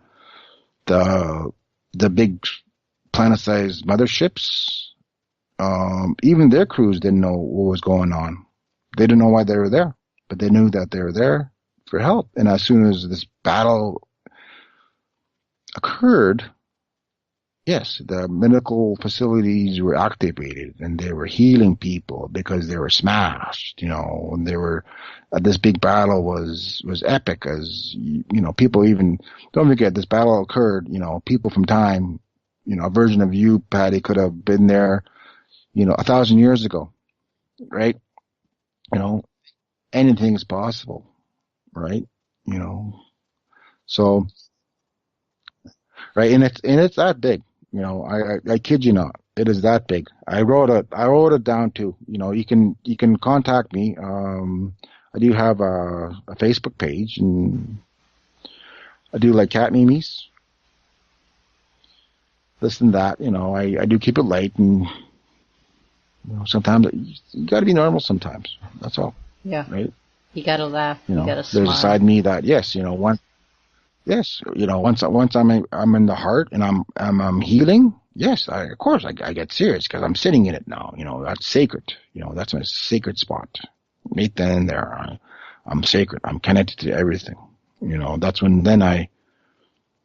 Speaker 2: big planet-sized motherships, even their crews didn't know what was going on. They didn't know why they were there, but they knew that they were there for help. And as soon as this battle occurred, yes, the medical facilities were activated and they were healing people because they were smashed, and they were, this big battle was epic as, people even, don't forget this battle occurred, people from time, a version of you, Pattie, could have been there, 1,000 years ago, right? Anything is possible, right? So, right. And it's that big. I kid you not. It is that big. I wrote it down too. You can contact me. I do have a Facebook page, and I do like cat memes. This and that. I do keep it light, and sometimes you got to be normal. Sometimes that's all.
Speaker 1: Yeah.
Speaker 2: Right.
Speaker 1: You got to laugh. You got to smile.
Speaker 2: There's a side of me that once I'm in the heart and I'm healing. Yes, of course I get serious because I'm sitting in it now. That's sacred. That's my sacred spot. Right then and there, I'm sacred. I'm connected to everything. That's when then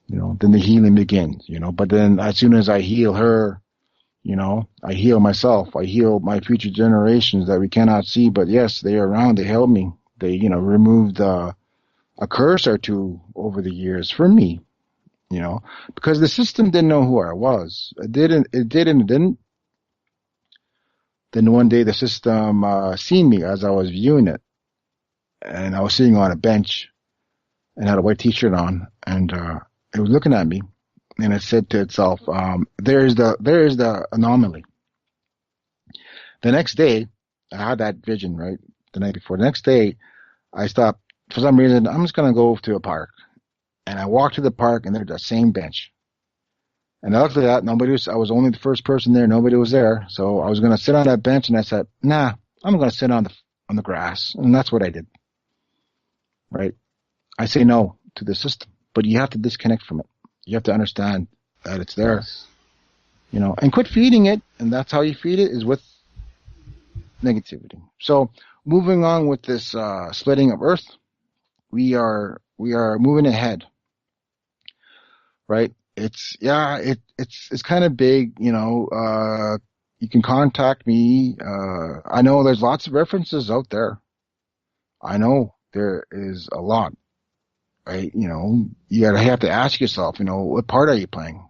Speaker 2: then the healing begins. But then as soon as I heal her, I heal myself. I heal my future generations that we cannot see, but yes, they are around. They help me. They removed a curse or two over the years for me. Because the system didn't know who I was. It didn't. Then one day the system seen me as I was viewing it. And I was sitting on a bench and had a white t-shirt on, and it was looking at me, and it said to itself, there is the anomaly. The next day, I had that vision, right? The night before. The next day, I stopped. For some reason, I'm just going to go to a park. And I walked to the park, and there's that same bench. And luckily, I was only the first person there. Nobody was there. So I was going to sit on that bench, and I said, nah, I'm going to sit on the grass. And that's what I did, right? I say no to the system, but you have to disconnect from it. You have to understand that it's there,
Speaker 1: Yes.
Speaker 2: and quit feeding it. And that's how you feed it, is with negativity. So moving on with this splitting of Earth, we are moving ahead, right? It's kind of big. You can contact me. I know there's lots of references out there. I know there is a lot, right? Have to ask yourself, what part are you playing?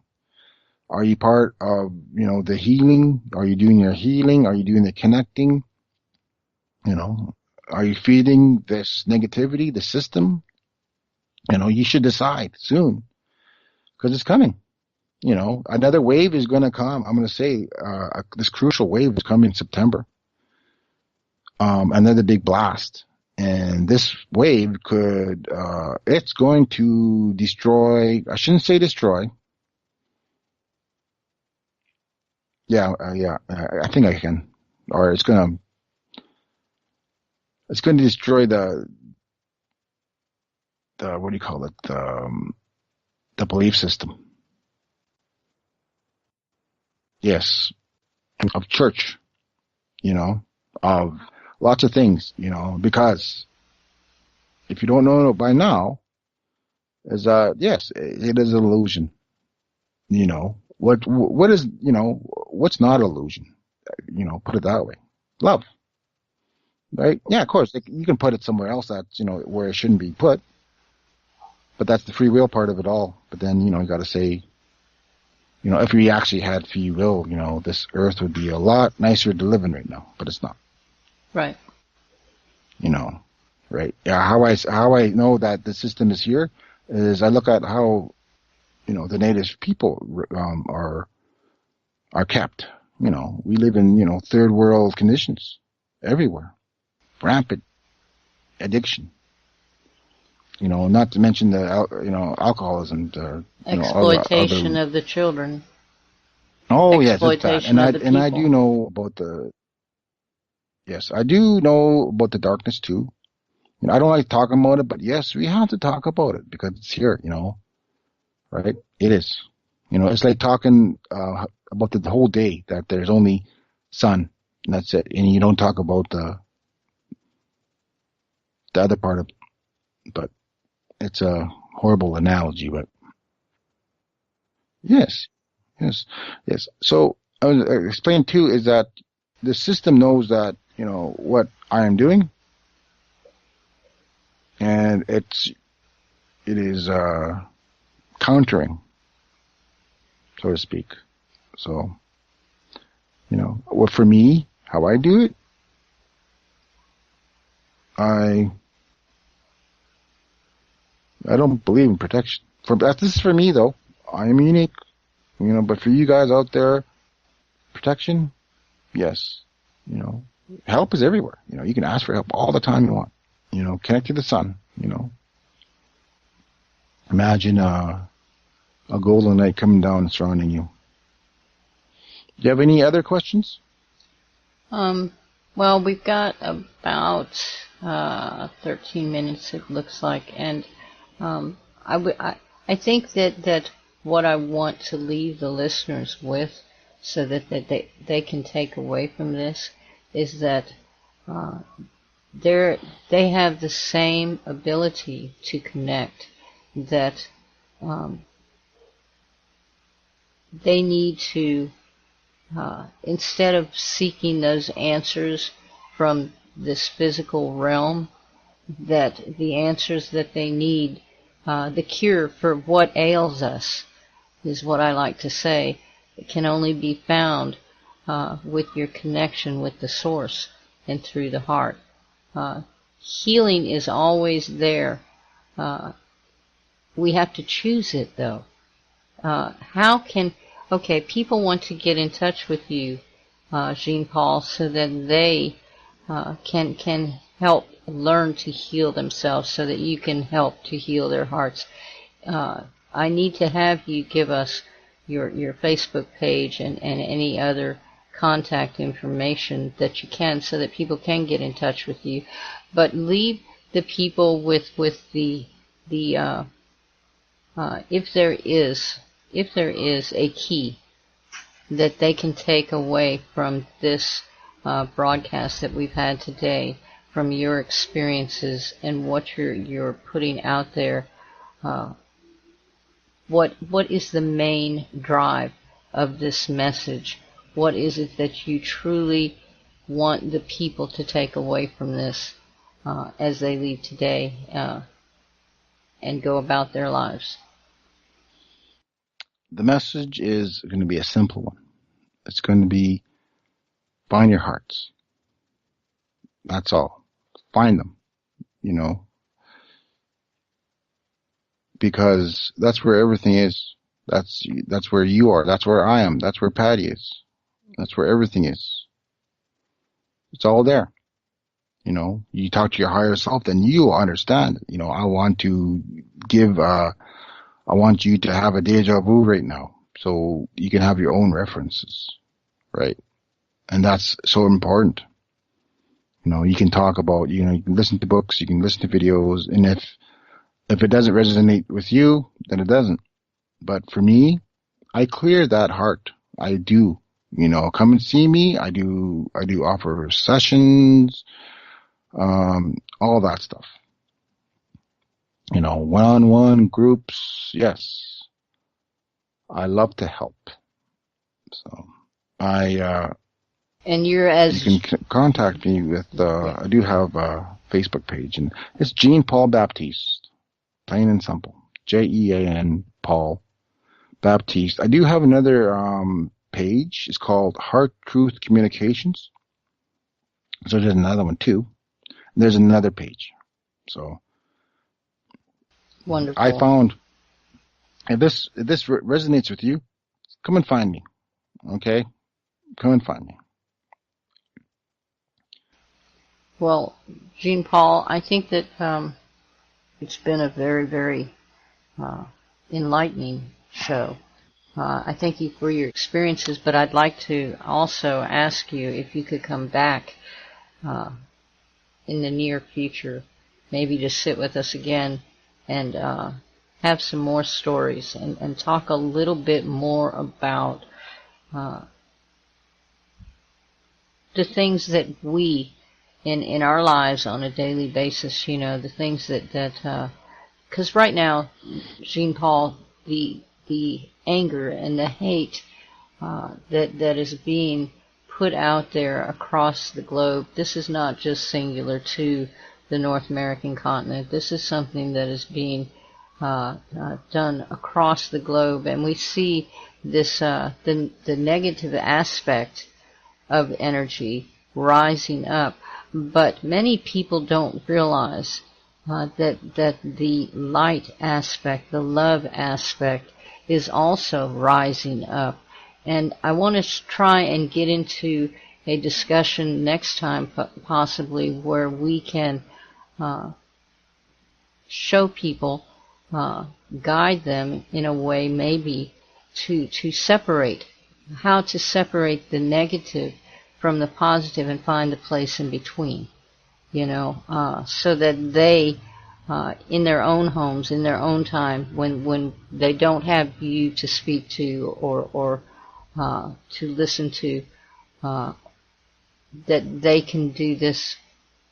Speaker 2: Are you part of, the healing? Are you doing your healing? Are you doing the connecting? You know, are you feeding this negativity, the system? You should decide soon, because it's coming. Another wave is going to come. I'm going to say this crucial wave is coming in September. Another big blast. And this wave it's going to destroy, I shouldn't say destroy. Yeah, I think I can. Or it's going to destroy what do you call it? The belief system. Yes. Of church, of lots of things, because if you don't know it by now, is that, yes, it is an illusion. What is, what's not illusion? Put it that way. Love, right? Yeah, of course, you can put it somewhere else that's, where it shouldn't be put, but that's the free will part of it all. But then, you got to say, if we actually had free will, this earth would be a lot nicer to live in right now, but it's not.
Speaker 1: Right.
Speaker 2: Right? Yeah, how I know that the system is here is I look at how, the native people are kept. We live in, third world conditions everywhere. Rampant addiction. Not to mention the alcoholism, other.
Speaker 1: Exploitation of the children.
Speaker 2: Oh yes, it's bad.
Speaker 1: Exploitation
Speaker 2: And
Speaker 1: of the
Speaker 2: I do
Speaker 1: people.
Speaker 2: know about the. Yes, I do know about the darkness too. I don't like talking about it, but yes, we have to talk about it because it's here. Right? It is. It's like talking about the whole day that there's only sun and that's it, and you don't talk about the other part of it. But it's a horrible analogy, but yes, yes, yes. So I was explaining too is that the system knows that what I am doing, and it is countering, so to speak. So what for me, how I do it, I don't believe in protection. This is for me though. I am unique, but for you guys out there, protection, yes. Help is everywhere. You can ask for help all the time you want. Connect to the sun. Imagine a golden light coming down and surrounding you. Do you have any other questions?
Speaker 1: Well, we've got about 13 minutes, it looks like, and I think that what I want to leave the listeners with, so that they can take away from this, is that uh, they have the same ability to connect, that um, they need to, instead of seeking those answers from this physical realm, that the answers that they need, the cure for what ails us, is what I like to say, it can only be found with your connection with the source and through the heart. Healing is always there. We have to choose it, though. Okay, people want to get in touch with you, Jean Paul, so that they can help learn to heal themselves, so that you can help to heal their hearts. I need to have you give us your Facebook page and any other contact information that you can, so that people can get in touch with you. But leave the people with the if there is a key that they can take away from this broadcast that we've had today, from your experiences and what you're putting out there. What is the main drive of this message? What is it that you truly want the people to take away from this as they leave today and go about their lives?
Speaker 2: The message is going to be a simple one. It's going to be find your hearts. That's all. Find them, you know, because that's where everything is. That's where you are. That's where I am. That's where Pattie is. That's where everything is. It's all there. You know, you talk to your higher self, then you understand. You know, I want to give, I want you to have a deja vu right now, so you can have your own references, right? And that's so important. You know, you can talk about, you know, you can listen to books, you can listen to videos, and if it doesn't resonate with you, then it doesn't. But for me, I clear that heart. I do. You know, come and see me. I do offer sessions, all that stuff. You know, one-on-one groups. Yes, I love to help. So
Speaker 1: And you're as
Speaker 2: you can contact me with. I do have a Facebook page, and it's Jean Paul Baptiste, plain and simple. Jean Paul Baptiste. I do have another page. It's called Heart Truth Communications. So there's another one too. There's another page. So
Speaker 1: wonderful.
Speaker 2: I found if this resonates with you, come and find me. Okay, come and find me.
Speaker 1: Well, Jean Paul, I think that it's been a very, very enlightening show. I thank you for your experiences, but I'd like to also ask you if you could come back in the near future, maybe to sit with us again and have some more stories and talk a little bit more about the things that we in our lives on a daily basis, you know, the things that because right now, Jean Paul, the anger and the hate that is being put out there across the globe, this is not just singular to the North American continent. This is something that is being done across the globe, and we see this the negative aspect of energy rising up. But many people don't realize that the light aspect, the love aspect, is also rising up. And I want to try and get into a discussion next time, possibly, where we can show people, guide them in a way maybe to separate, how to separate the negative from the positive and find the place in between, you know, so that they, in their own homes, in their own time, when they don't have you to speak to or to listen to, that they can do this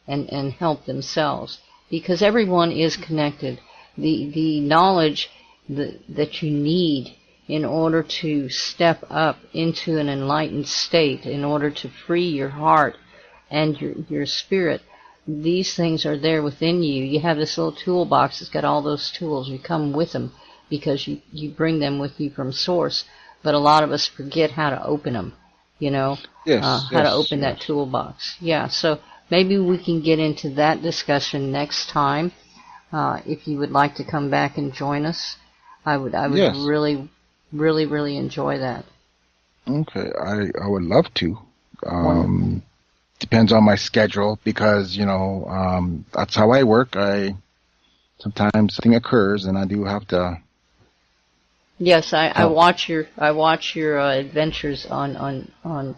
Speaker 1: and help themselves, because everyone is connected. The knowledge that you need in order to step up into an enlightened state, in order to free your heart and your spirit, these things are there within you. You have this little toolbox that's got all those tools. You come with them because you bring them with you from source. But a lot of us forget how to open them, you know, how to open that toolbox. Yeah, so maybe we can get into that discussion next time. If you would like to come back and join us, I would really, really, really enjoy that.
Speaker 2: Okay, I would love to. Depends on my schedule, because, you know, that's how I work. Sometimes something occurs and I do have to
Speaker 1: Yes, I
Speaker 2: So
Speaker 1: watch your adventures on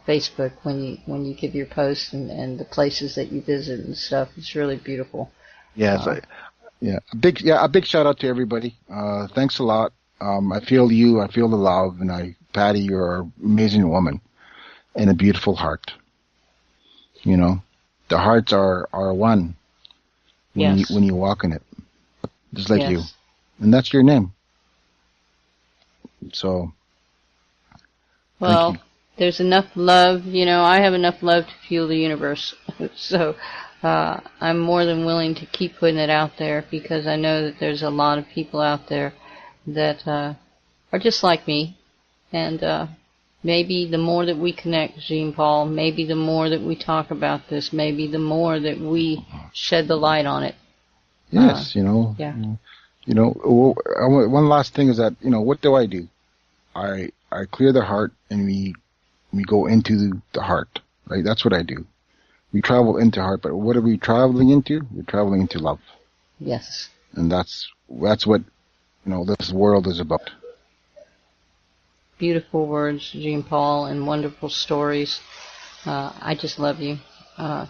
Speaker 1: Facebook when you give your posts and the places that you visit and stuff. It's really beautiful.
Speaker 2: yes,
Speaker 1: Uh,
Speaker 2: a big shout out to everybody. Thanks a lot. I feel you. I feel the love, and Patty, you're an amazing woman and a beautiful heart. You know, the hearts are one
Speaker 1: yes,
Speaker 2: when you walk in it, just like you,
Speaker 1: yes.
Speaker 2: and that's your name. So thank you.
Speaker 1: Well, there's enough love. I have enough love to fuel the universe. So I'm more than willing to keep putting it out there because I know that there's a lot of people out there that are just like me. And maybe the more that we connect, Jean Paul, maybe the more that we talk about this, maybe the more that we shed the light on it. Uh,
Speaker 2: Yes, you know,
Speaker 1: yeah,
Speaker 2: one last thing is that what do? I clear the heart, and we go into the heart. Right, that's what I do. We travel into heart, but what are we traveling into? We're traveling into love,
Speaker 1: yes.
Speaker 2: and that's what this world is about.
Speaker 1: Beautiful words, Jean Paul, and wonderful stories. I just love you. Uh,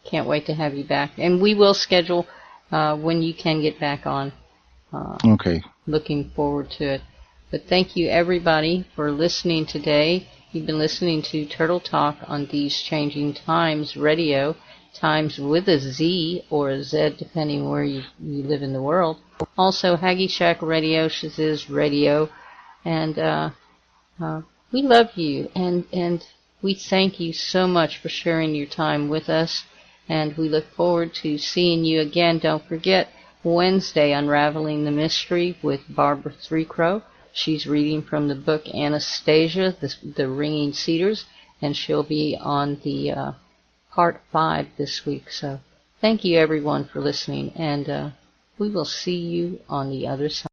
Speaker 1: can't wait to have you back. And we will schedule when you can get back on. Uh,
Speaker 2: Okay.
Speaker 1: looking forward to it. But thank you, everybody, for listening today. You've been listening to Turtle Talk on These Changing Times Radio, times with a Z or a Z, depending where you live in the world. Also, Haggy Shack Radio, Shaziz Radio, and we love you, and we thank you so much for sharing your time with us, and we look forward to seeing you again. Don't forget, Wednesday, Unraveling the Mystery with Barbara Threecrow. She's reading from the book Anastasia, the Ringing Cedars, and she'll be on the part 5 this week. So thank you, everyone, for listening, and we will see you on the other side.